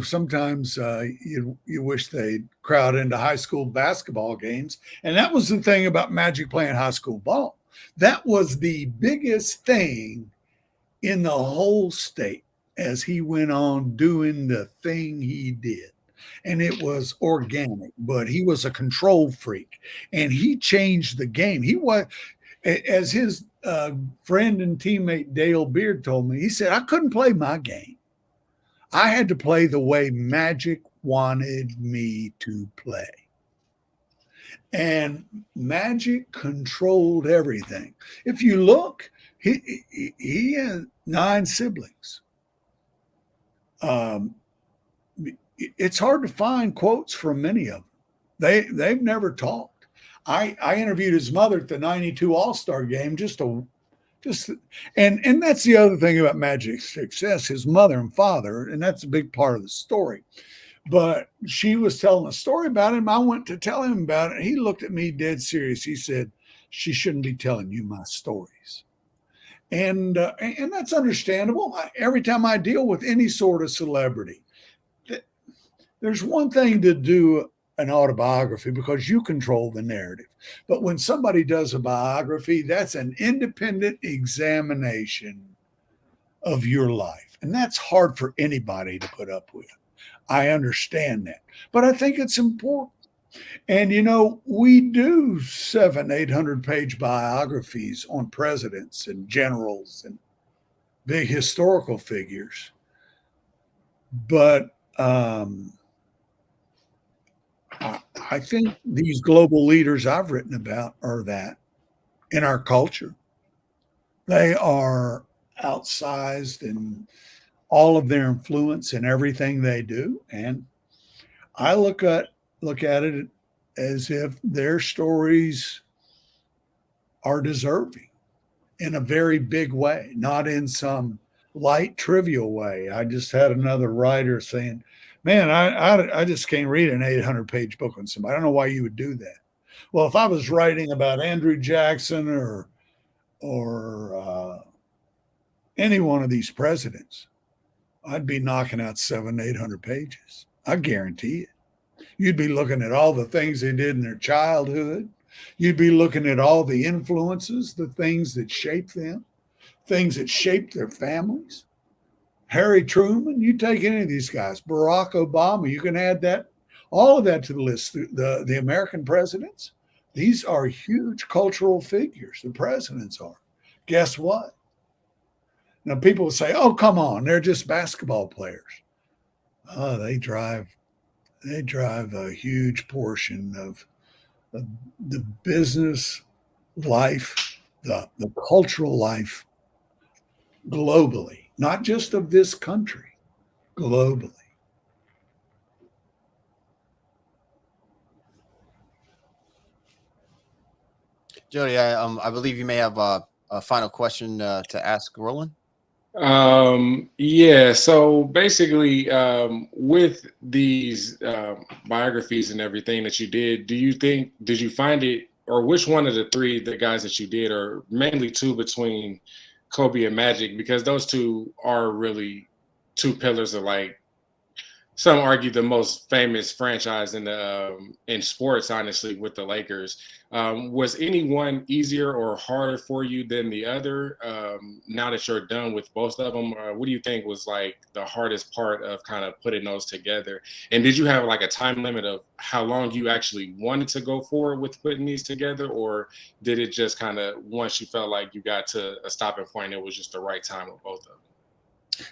[SPEAKER 2] Sometimes you wish they'd crowd into high school basketball games. And that was the thing about Magic playing high school ball. That was the biggest thing in the whole state as he went on doing the thing he did. And it was organic, but he was a control freak and he changed the game. He was, as his friend and teammate Dale Beard told me, he said, I couldn't play my game. I had to play the way Magic wanted me to play. And Magic controlled everything. If you look, he had 9 siblings. It's hard to find quotes from many of them. They've never talked. I interviewed his mother at the '92 All-Star game and that's the other thing about Magic's success, his mother and father, and that's a big part of the story. But she was telling a story about him. I went to tell him about it. He looked at me dead serious. He said, she shouldn't be telling you my stories. And that's understandable. Every time I deal with any sort of celebrity, there's one thing to do an autobiography because you control the narrative. But when somebody does a biography, that's an independent examination of your life. And that's hard for anybody to put up with. I understand that. But I think it's important. And, we do 700-800 page biographies on presidents and generals and big historical figures. But I think these global leaders I've written about are that in our culture. They are outsized in all of their influence in everything they do. And I look at it as if their stories are deserving in a very big way, not in some light, trivial way. I just had another writer saying, man, I just can't read an 800-page book on somebody. I don't know why you would do that. Well, if I was writing about Andrew Jackson or any one of these presidents, I'd be knocking out 700-800 pages. I guarantee it. You'd be looking at all the things they did in their childhood. You'd be looking at all the influences, the things that shaped them, things that shaped their families. Harry Truman, you take any of these guys, Barack Obama, you can add that, all of that to the list. The American presidents, these are huge cultural figures. The presidents are. Guess what? Now people will say, oh, come on, they're just basketball players. Oh, they drive a huge portion of the business life, the cultural life globally, not just of this country, globally.
[SPEAKER 1] Jody, I believe you may have a final question to ask Roland.
[SPEAKER 4] Yeah, so basically, with these biographies and everything that you did you find it, or which one of the 3 the guys that you did, or mainly 2 between Kobe and Magic, because those 2 are really 2 pillars of, like, some argue the most famous franchise in sports, honestly, with the Lakers. Was any one easier or harder for you than the other? Now that you're done with both of them, what do you think was like the hardest part of kind of putting those together? And did you have like a time limit of how long you actually wanted to go forward with putting these together, or did it just kind of, once you felt like you got to a stopping point, it was just the right time with both of them?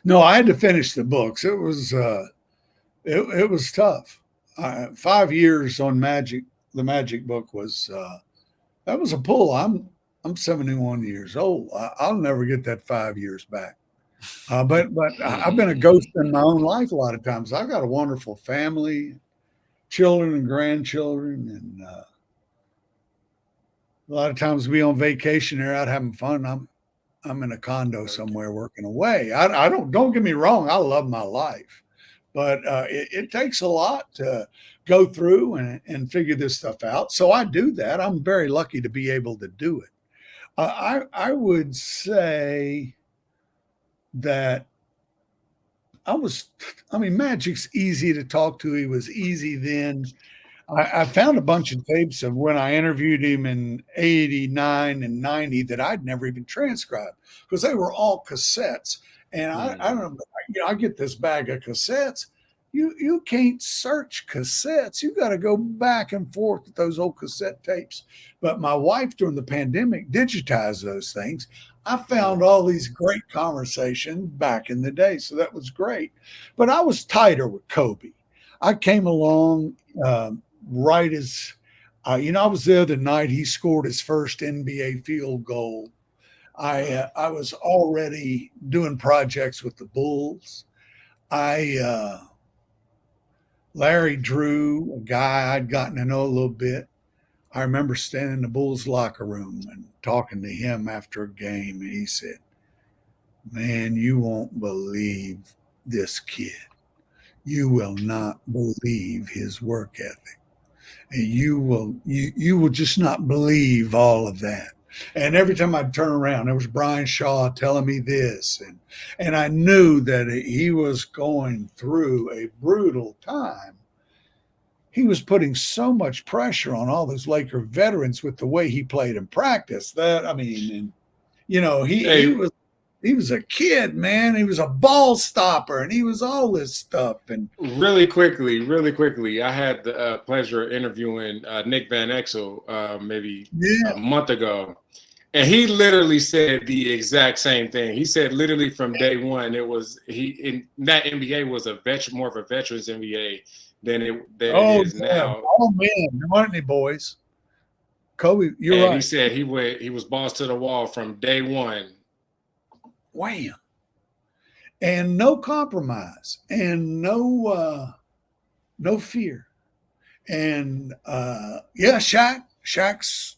[SPEAKER 2] No, I had to finish the books. It was it was tough. 5 years on Magic, the Magic book was that was a pull. I'm 71 years old. I'll never get that 5 years back. But I've been a ghost in my own life a lot of times. I've got a wonderful family, children and grandchildren, and a lot of times we on vacation, they're out having fun. I'm in a condo somewhere working away. I don't get me wrong. I love my life, but it takes a lot to go through and figure this stuff out. So I do that. I'm very lucky to be able to do it. I would say that Magic's easy to talk to. He was easy then. I found a bunch of tapes of when I interviewed him in 89 and 90 that I'd never even transcribed because they were all cassettes. And I don't know, I get this bag of cassettes. You can't search cassettes. You got to go back and forth with those old cassette tapes. But my wife during the pandemic digitized those things. I found all these great conversations back in the day. So that was great. But I was tighter with Kobe. I came along right as, I was there the night he scored his first NBA field goal. I was already doing projects with the Bulls. Larry Drew, a guy I'd gotten to know a little bit. I remember standing in the Bulls locker room and talking to him after a game. And he said, "Man, you won't believe this kid. You will not believe his work ethic. And you will just not believe all of that." And every time I'd turn around, there was Brian Shaw telling me this. And I knew that he was going through a brutal time. He was putting so much pressure on all those Laker veterans with the way he played in practice. He was a kid, man. He was a ball stopper, and he was all this stuff. And
[SPEAKER 4] really quickly, I had the pleasure of interviewing Nick Van Exel maybe a month ago, and he literally said the exact same thing. He said literally from day one, that NBA was more of a veterans NBA than it is now.
[SPEAKER 2] Oh man, there weren't any boys. Kobe, you're right.
[SPEAKER 4] And he said he was balls to the wall from day one.
[SPEAKER 2] Wham. And no compromise and no fear. And Shaq's,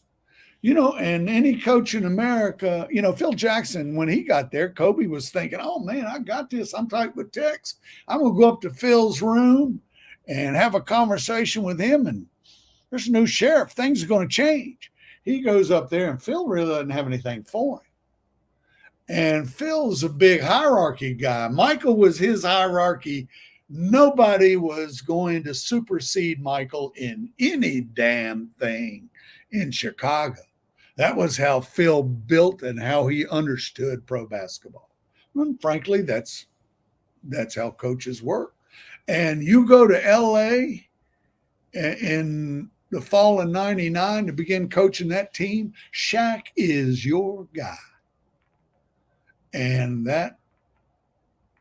[SPEAKER 2] and any coach in America, Phil Jackson, when he got there, Kobe was thinking, "Oh man, I got this. I'm tight with Tex. I'm going to go up to Phil's room and have a conversation with him. And there's a new sheriff. Things are going to change." He goes up there and Phil really doesn't have anything for him. And Phil's a big hierarchy guy. Michael was his hierarchy. Nobody was going to supersede Michael in any damn thing in Chicago. That was how Phil built and how he understood pro basketball. And frankly, that's how coaches work. And you go to LA in the fall of 99 to begin coaching that team, Shaq is your guy. And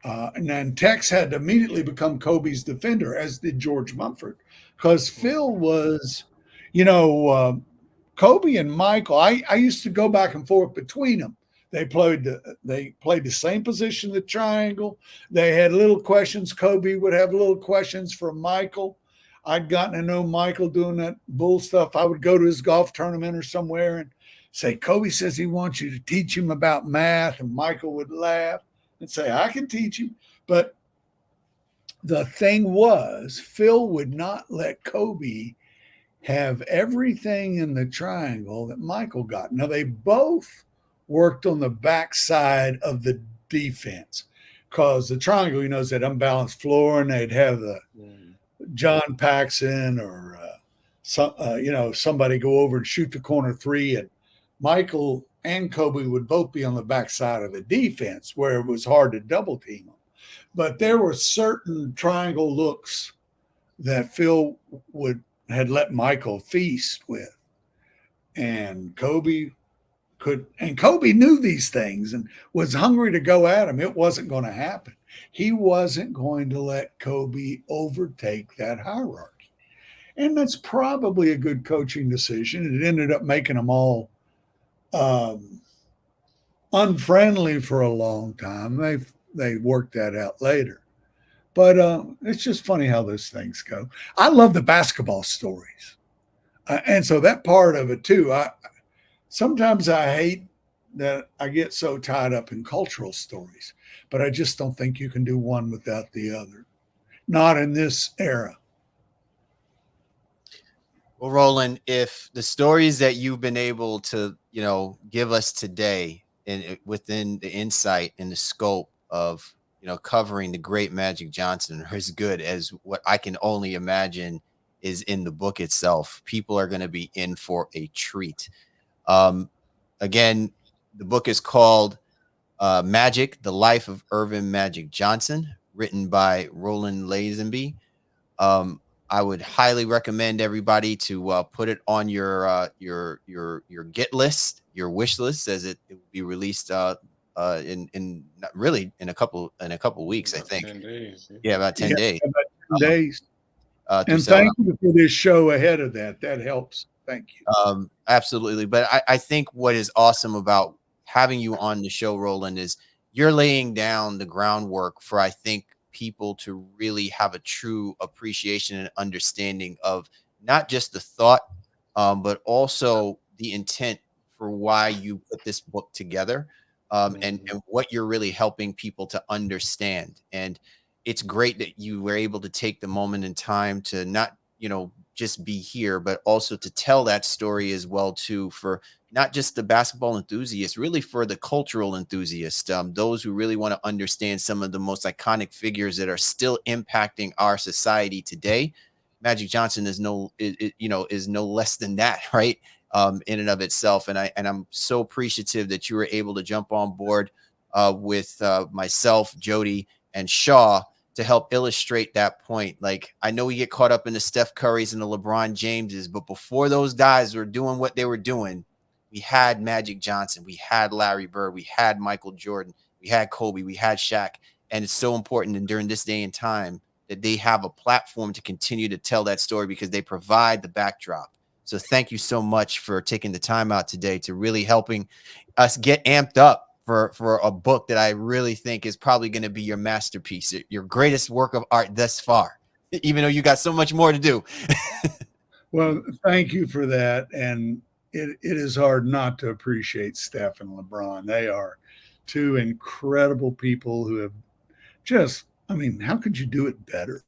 [SPEAKER 2] and then Tex had to immediately become Kobe's defender, as did George Mumford, because Phil was, Kobe and Michael. I used to go back and forth between them. They played the same position, the triangle. They had little questions. Kobe would have little questions for Michael. I'd gotten to know Michael doing that bull stuff. I would go to his golf tournament or somewhere and say, "Kobe says he wants you to teach him about math." And Michael would laugh and say, "I can teach him." But the thing was, Phil would not let Kobe have everything in the triangle that Michael got. Now, they both worked on the backside of the defense because the triangle, is that unbalanced floor, and they'd have the John Paxson or somebody go over and shoot the corner three, and Michael and Kobe would both be on the backside of the defense where it was hard to double team them. But there were certain triangle looks that Phil had let Michael feast with. And Kobe knew these things and was hungry to go at him. It wasn't going to happen. He wasn't going to let Kobe overtake that hierarchy. And that's probably a good coaching decision. It ended up making them all unfriendly for a long time. They worked that out later. But it's just funny how those things go. I love the basketball stories. And so that part of it too. Sometimes I hate that I get so tied up in cultural stories, but I just don't think you can do one without the other. Not in this era.
[SPEAKER 1] Well, Roland, if the stories that you've been able to, give us today and within the insight and the scope of, covering the great Magic Johnson are as good as what I can only imagine is in the book itself, people are going to be in for a treat. Um, Again, the book is called Magic, The Life of Irvin Magic Johnson, written by Roland Lazenby. Um, I would highly recommend everybody to put it on your get list, your wish list, as it will be released in not really in a couple weeks, I
[SPEAKER 4] About
[SPEAKER 1] think.
[SPEAKER 4] 10 days.
[SPEAKER 1] Yeah, about 10
[SPEAKER 2] Yeah,
[SPEAKER 1] days.
[SPEAKER 2] about 10 days.
[SPEAKER 1] To
[SPEAKER 2] And
[SPEAKER 1] sell
[SPEAKER 2] thank
[SPEAKER 1] out.
[SPEAKER 2] you for this show ahead of that. That helps. Thank you.
[SPEAKER 1] Absolutely. But I think what is awesome about having you on the show, Roland, is you're laying down the groundwork for, I think, people to really have a true appreciation and understanding of not just the thought, but also the intent for why you put this book together, and what you're really helping people to understand. And it's great that you were able to take the moment in time to not, just be here, but also to tell that story as well too, for not just the basketball enthusiasts, really for the cultural enthusiasts, those who really want to understand some of the most iconic figures that are still impacting our society today. Magic Johnson is is no less than that, right? In and of itself. And I'm so appreciative that you were able to jump on board with myself, Jody, and Shaw to help illustrate that point. Like, I know we get caught up in the Steph Currys and the LeBron Jameses, but before those guys were doing what they were doing, we had Magic Johnson, we had Larry Bird, we had Michael Jordan, we had Kobe, we had Shaq. And it's so important, and during this day and time, that they have a platform to continue to tell that story because they provide the backdrop. So thank you so much for taking the time out today to really helping us get amped up for a book that I really think is probably going to be your masterpiece, your greatest work of art thus far, even though you got so much more to do.
[SPEAKER 2] Well, thank you for that. And it is hard not to appreciate Steph and LeBron. They are two incredible people who have just, I mean, how could you do it better?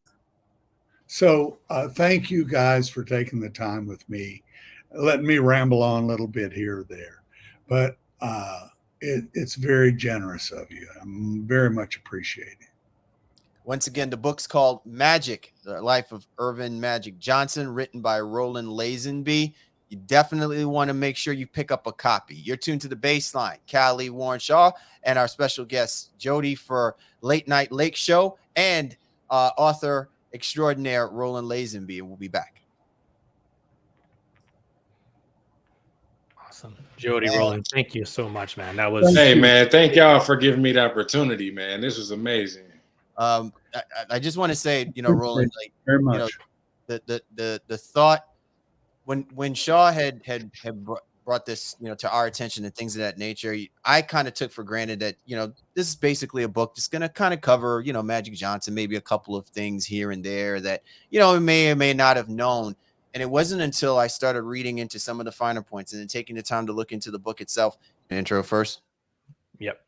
[SPEAKER 2] So thank you guys for taking the time with me, letting me ramble on a little bit here or there. But it's very generous of you. I'm very much appreciated.
[SPEAKER 1] Once again, the book's called Magic, The Life of Irvin Magic Johnson, written by Roland Lazenby. You definitely want to make sure you pick up a copy. You're tuned to The Baseline, Callie Warren Shaw, and our special guest, Jody, for Late Night Lake Show, and author extraordinaire Roland Lazenby, and we'll be back.
[SPEAKER 3] Awesome. Jody,
[SPEAKER 1] Man.
[SPEAKER 3] Roland, thank you so much, man. That was
[SPEAKER 2] Thank
[SPEAKER 4] Hey,
[SPEAKER 2] you.
[SPEAKER 4] man, thank y'all for giving me the opportunity, man. This was amazing.
[SPEAKER 1] I just want to say, Roland, like,
[SPEAKER 2] Very much.
[SPEAKER 1] The thought when Shaw had brought this, to our attention and things of that nature, I kind of took for granted that, this is basically a book that's going to kind of cover, Magic Johnson, maybe a couple of things here and there that, may or may not have known. And it wasn't until I started reading into some of the finer points and then taking the time to look into the book itself. Intro first.
[SPEAKER 3] Yep.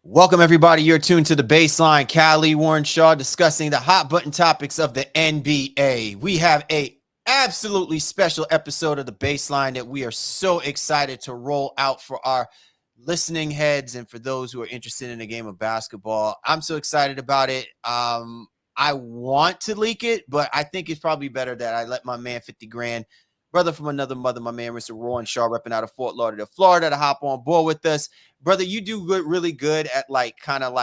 [SPEAKER 1] Welcome, everybody. You're tuned to The Baseline. Callie Warren Shaw discussing the hot button topics of the NBA. We have a absolutely special episode of The Baseline that we are so excited to roll out for our listening heads and for those who are interested in the game of basketball. I'm so excited about it. I want to leak it, but I think it's probably better that I let my man 50 grand, brother from another mother, my man Mr. Roland Shaw, repping out of Fort Lauderdale, Florida, to hop on board with us. Brother, you do really good at kind of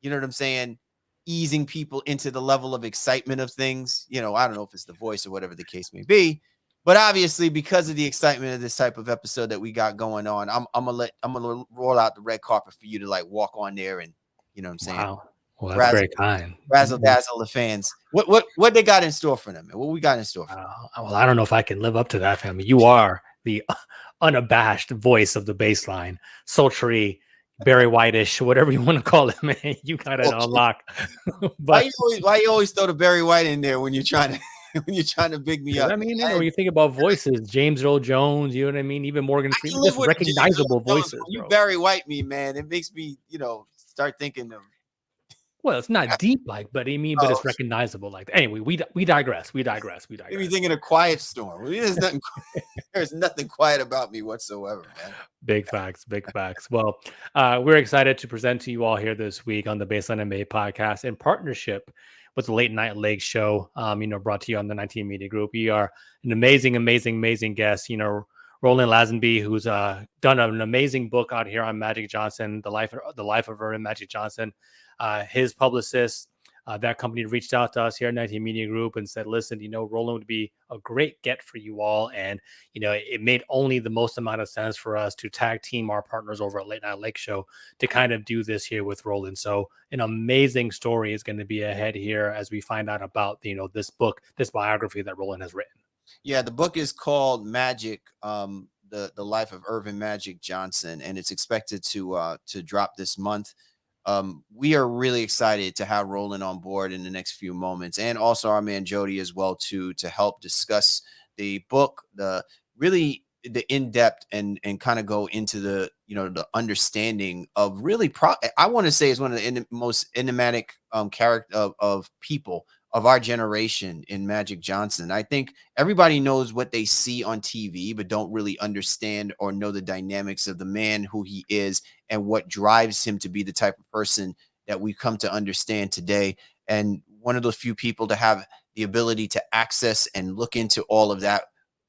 [SPEAKER 1] you know what I'm saying, easing people into the level of excitement of things. I don't know if it's the voice or whatever the case may be, but obviously because of the excitement of this type of episode that we got going on, I'm gonna roll out the red carpet for you to walk on there and, you know what I'm saying.
[SPEAKER 3] Wow. Well, that's very kind.
[SPEAKER 1] Razzle dazzle the fans. What they got in store for them? What we got in store for them?
[SPEAKER 3] Well, I don't know if I can live up to that, family. You are the unabashed voice of The Baseline, sultry, Barry White-ish, whatever you want to call it, man. You got it
[SPEAKER 1] Oh,
[SPEAKER 3] on lock. But
[SPEAKER 1] why you always throw the Barry White in there when you're trying to when you're trying to big me up?
[SPEAKER 3] I mean, when you think about voices, James Earl Jones, you know what I mean? Even Morgan
[SPEAKER 1] I
[SPEAKER 3] Freeman,
[SPEAKER 1] can live
[SPEAKER 3] just
[SPEAKER 1] with James Earl
[SPEAKER 3] recognizable
[SPEAKER 1] Jones.
[SPEAKER 3] voices,
[SPEAKER 1] When you
[SPEAKER 3] bro.
[SPEAKER 1] Barry White me, man, it makes me, start thinking of.
[SPEAKER 3] Well, it's not deep but but
[SPEAKER 1] Oh,
[SPEAKER 3] it's recognizable like that. Anyway, we digress. We digress.
[SPEAKER 1] maybe thinking of Quiet Storm. There's nothing. There's nothing quiet about me whatsoever, man.
[SPEAKER 3] Big facts, big facts. Well, we're excited to present to you all here this week on the Baseline NBA podcast in partnership with the Late Night Lake Show. Brought to you on the 19 Media Group. We are an amazing guest. Roland Lazenby, who's done an amazing book out here on Magic Johnson, the life of Irvin Magic Johnson. His publicist. That company reached out to us here at 19 Media Group and said, listen, Roland would be a great get for you all. And, it made only the most amount of sense for us to tag team our partners over at Late Night Lake Show to kind of do this here with Roland. So an amazing story is going to be ahead here as we find out about, this book, this biography that Roland has written.
[SPEAKER 1] Yeah, the book is called Magic, the life of Irvin Magic Johnson, and it's expected to drop this month. We are really excited to have Roland on board in the next few moments, and also our man Jody as well to help discuss the book, the in-depth and kind of go into the the understanding of really I want to say is one of the most enigmatic character of people of our generation in Magic Johnson. I think everybody knows what they see on TV, but don't really understand or know the dynamics of the man, who he is, and what drives him to be the type of person that we've come to understand today. And one of the few people to have the ability to access and look into all of that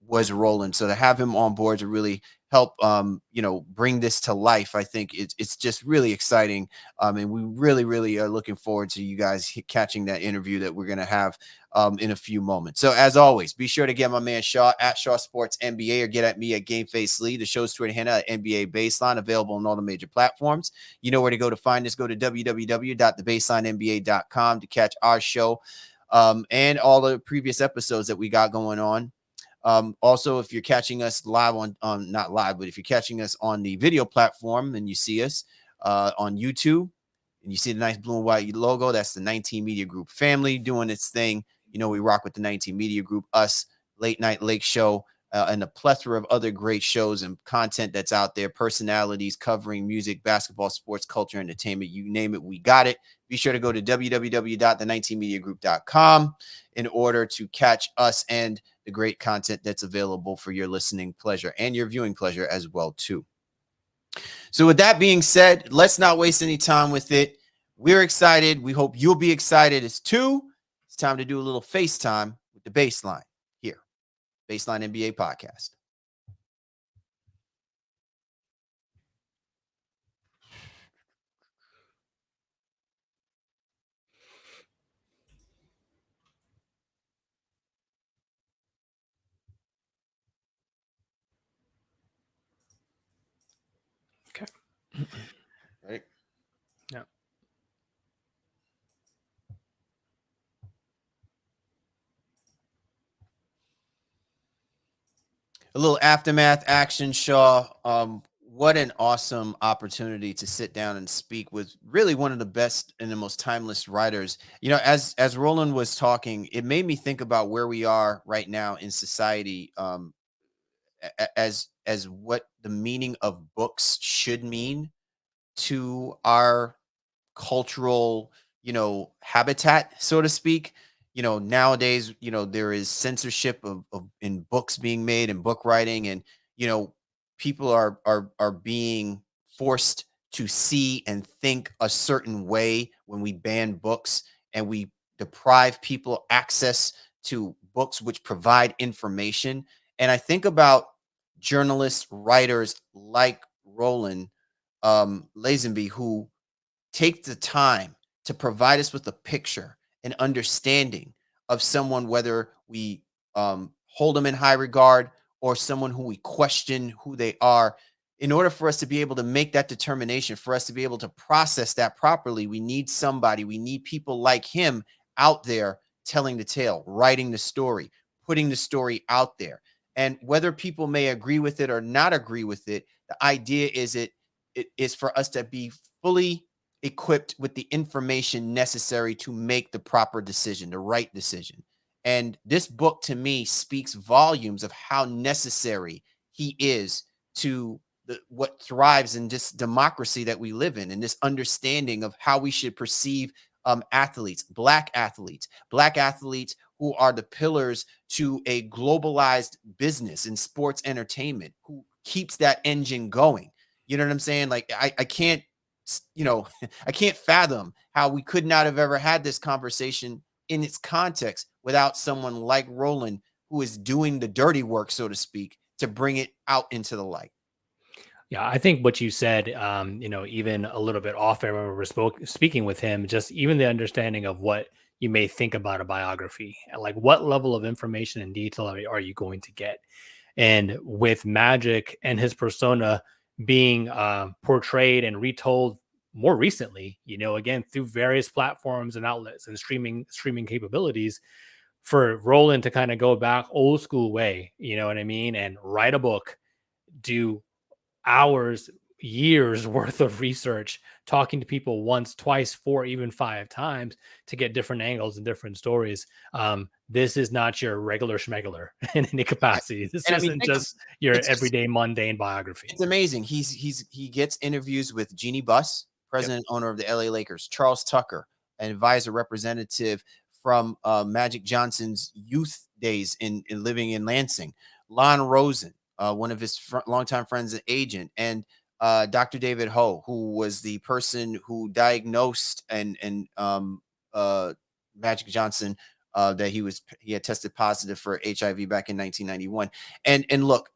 [SPEAKER 1] was Roland. So to have him on board to really help, bring this to life, I think it's just really exciting. And we really are looking forward to you guys catching that interview that we're going to have in a few moments. So as always, be sure to get my man Shaw at Shaw Sports NBA, or get at me at Game Face Lee. The show's Twitter handle at NBA Baseline, available on all the major platforms. You know where to go to find us. Go to www.thebaselinenba.com to catch our show and all the previous episodes that we got going on. Also, if you're catching us live on not live, but if you're catching us on the video platform and you see us on YouTube and you see the nice blue and white logo, that's the 19 Media Group family doing its thing. We rock with the 19 Media Group, us, Late Night Lake Show, and a plethora of other great shows and content that's out there, personalities covering music, basketball, sports, culture, entertainment, you name it, we got it. Be sure to go to www.the19mediagroup.com in order to catch us and the great content that's available for your listening pleasure and your viewing pleasure as well too. So with that being said, let's not waste any time with it. We're excited. We hope you'll be excited as too. It's time to do a little FaceTime with the Baseline here, Baseline NBA podcast.
[SPEAKER 3] Okay.
[SPEAKER 1] Right.
[SPEAKER 3] Yeah.
[SPEAKER 1] A little aftermath action, Shaw. What an awesome opportunity to sit down and speak with really one of the best and the most timeless writers. As Roland was talking, it made me think about where we are right now in society, as what the meaning of books should mean to our cultural, habitat, so to speak. Nowadays, there is censorship of in books being made and book writing, and people are being forced to see and think a certain way when we ban books and we deprive people access to books which provide information. And I think about journalists, writers like Roland Lazenby, who take the time to provide us with a picture and understanding of someone, whether we hold them in high regard or someone who we question who they are. In order for us to be able to make that determination, for us to be able to process that properly, we need people like him out there telling the tale, writing the story, putting the story out there. And whether people may agree with it or not agree with it, the idea is it is for us to be fully equipped with the information necessary to make the proper decision, the right decision. And this book to me speaks volumes of how necessary he is to what thrives in this democracy that we live in, and this understanding of how we should perceive athletes, black athletes who are the pillars to a globalized business in sports entertainment, who keeps that engine going. You know what I'm saying? Like I can't, I can't fathom how we could not have ever had this conversation in its context without someone like Roland, who is doing the dirty work, so to speak, to bring it out into the light.
[SPEAKER 3] Yeah, I think what you said, even a little bit off air when we were speaking with him, just even the understanding of what you may think about a biography, and like what level of information and detail are you going to get? And with Magic and his persona being portrayed and retold more recently, again, through various platforms and outlets and streaming capabilities, for Roland to kind of go back old school way, you know what I mean? And write a book, do hours, years worth of research, talking to people once, twice, 4, even 5 times to get different angles and different stories. This is not your regular schmegular in any capacity. This
[SPEAKER 1] And I mean,
[SPEAKER 3] isn't just your
[SPEAKER 1] it's
[SPEAKER 3] everyday mundane biography.
[SPEAKER 1] It's amazing. He gets interviews with Jeannie Buss, president owner of the LA Lakers, Charles Tucker, an advisor representative from Magic Johnson's youth days in living in Lansing, Lon Rosen, one of his longtime friends and agent, and Dr. David Ho, who was the person who diagnosed and Magic Johnson that he had tested positive for HIV back in 1991. And look,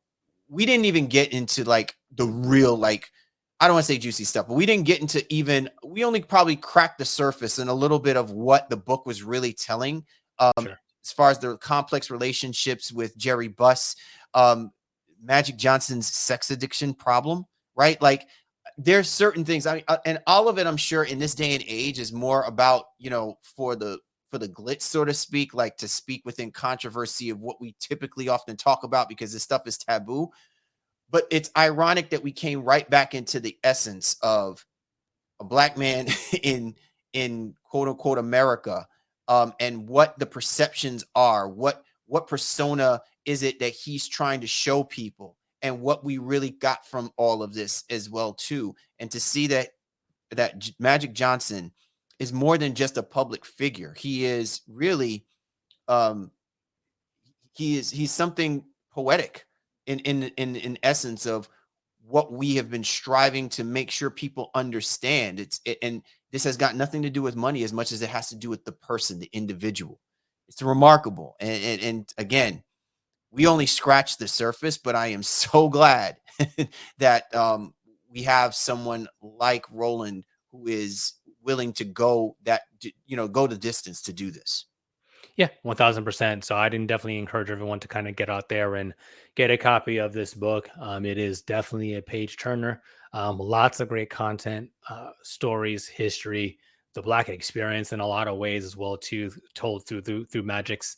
[SPEAKER 1] we didn't even get into like the real, like, I don't want to say juicy stuff, but we didn't get into we only probably cracked the surface and a little bit of what the book was really telling.
[SPEAKER 3] Sure.
[SPEAKER 1] As far as the complex relationships with Jerry Buss, Magic Johnson's sex addiction problem, right? Like there's certain things, I mean, and all of it, I'm sure in this day and age is more about, for the glitz, so to speak, like to speak within controversy of what we typically often talk about because this stuff is taboo. But it's ironic that we came right back into the essence of a black man in quote unquote America, and what the perceptions are, what persona is it that he's trying to show people, and what we really got from all of this as well too. And to see that Magic Johnson is more than just a public figure. He is really he's something poetic in essence of what we have been striving to make sure people understand. And this has got nothing to do with money as much as it has to do with the person, the individual. It's remarkable. And again, we only scratched the surface, but I am so glad that we have someone like Roland who is willing to go the distance to do this.
[SPEAKER 3] Yeah, 1000%. So I didn't definitely encourage everyone to kind of get out there and get a copy of this book. It is definitely a page turner. Lots of great content, stories, history, the Black experience in a lot of ways as well too, told through Magic's,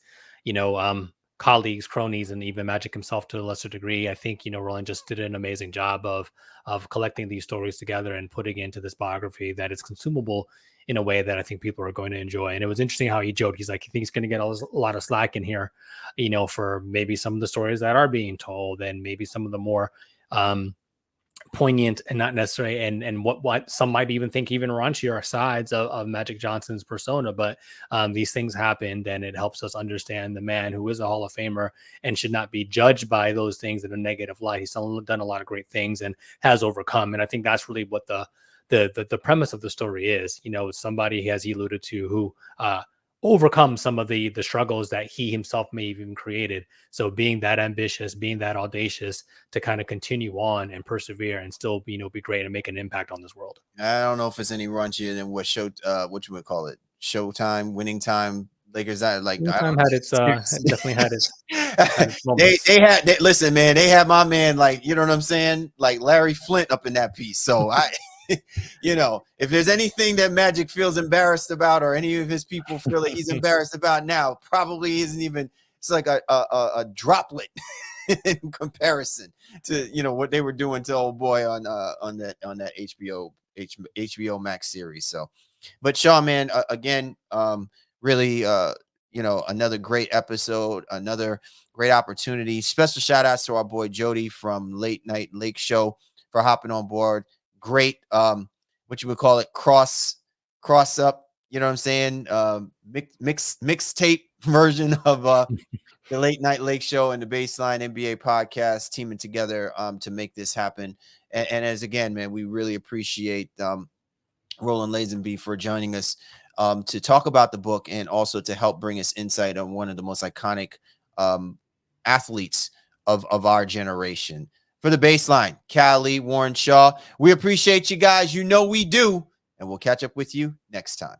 [SPEAKER 3] colleagues, cronies, and even Magic himself to a lesser degree. I think, Roland just did an amazing job of collecting these stories together and putting into this biography that is consumable in a way that I think people are going to enjoy. And it was interesting how he joked. He's like, he thinks he's going to get a lot of slack in here, for maybe some of the stories that are being told and maybe some of the more poignant and not necessarily and what some might even think even raunchier sides of Magic Johnson's persona. But these things happened, and it helps us understand the man who is a Hall of Famer and should not be judged by those things in a negative light. He's done a lot of great things and has overcome. And I think that's really what the premise of the story is. Somebody, as he alluded to, who overcome some of the struggles that he himself may have even created. So being that ambitious, being that audacious to kind of continue on and persevere and still be great and make an impact on this world.
[SPEAKER 1] I don't know if it's any raunchier than what you would call it, Showtime, Winning Time, Lakers.
[SPEAKER 3] Time had its definitely had its
[SPEAKER 1] listen, man, they had my man, like, you know what I'm saying, like Larry Flint up in that piece. So I if there's anything that Magic feels embarrassed about, or any of his people feel that he's embarrassed about now, probably isn't even, it's like a droplet in comparison to, you know, what they were doing to old boy on that HBO Max series. So, but Shaw, man, again, really, you know, another great episode, another great opportunity. Special shout outs to our boy Jody from Late Night Lake Show for hopping on board. Great, what you would call it, cross up, you know what I'm saying? Mixtape version of the Late Night Lake Show and the Baseline NBA podcast teaming together to make this happen. And as again, man, we really appreciate Roland Lazenby for joining us to talk about the book and also to help bring us insight on one of the most iconic athletes of our generation. For the Baseline, Callie, Warren Shaw, we appreciate you guys. You know we do. And we'll catch up with you next time.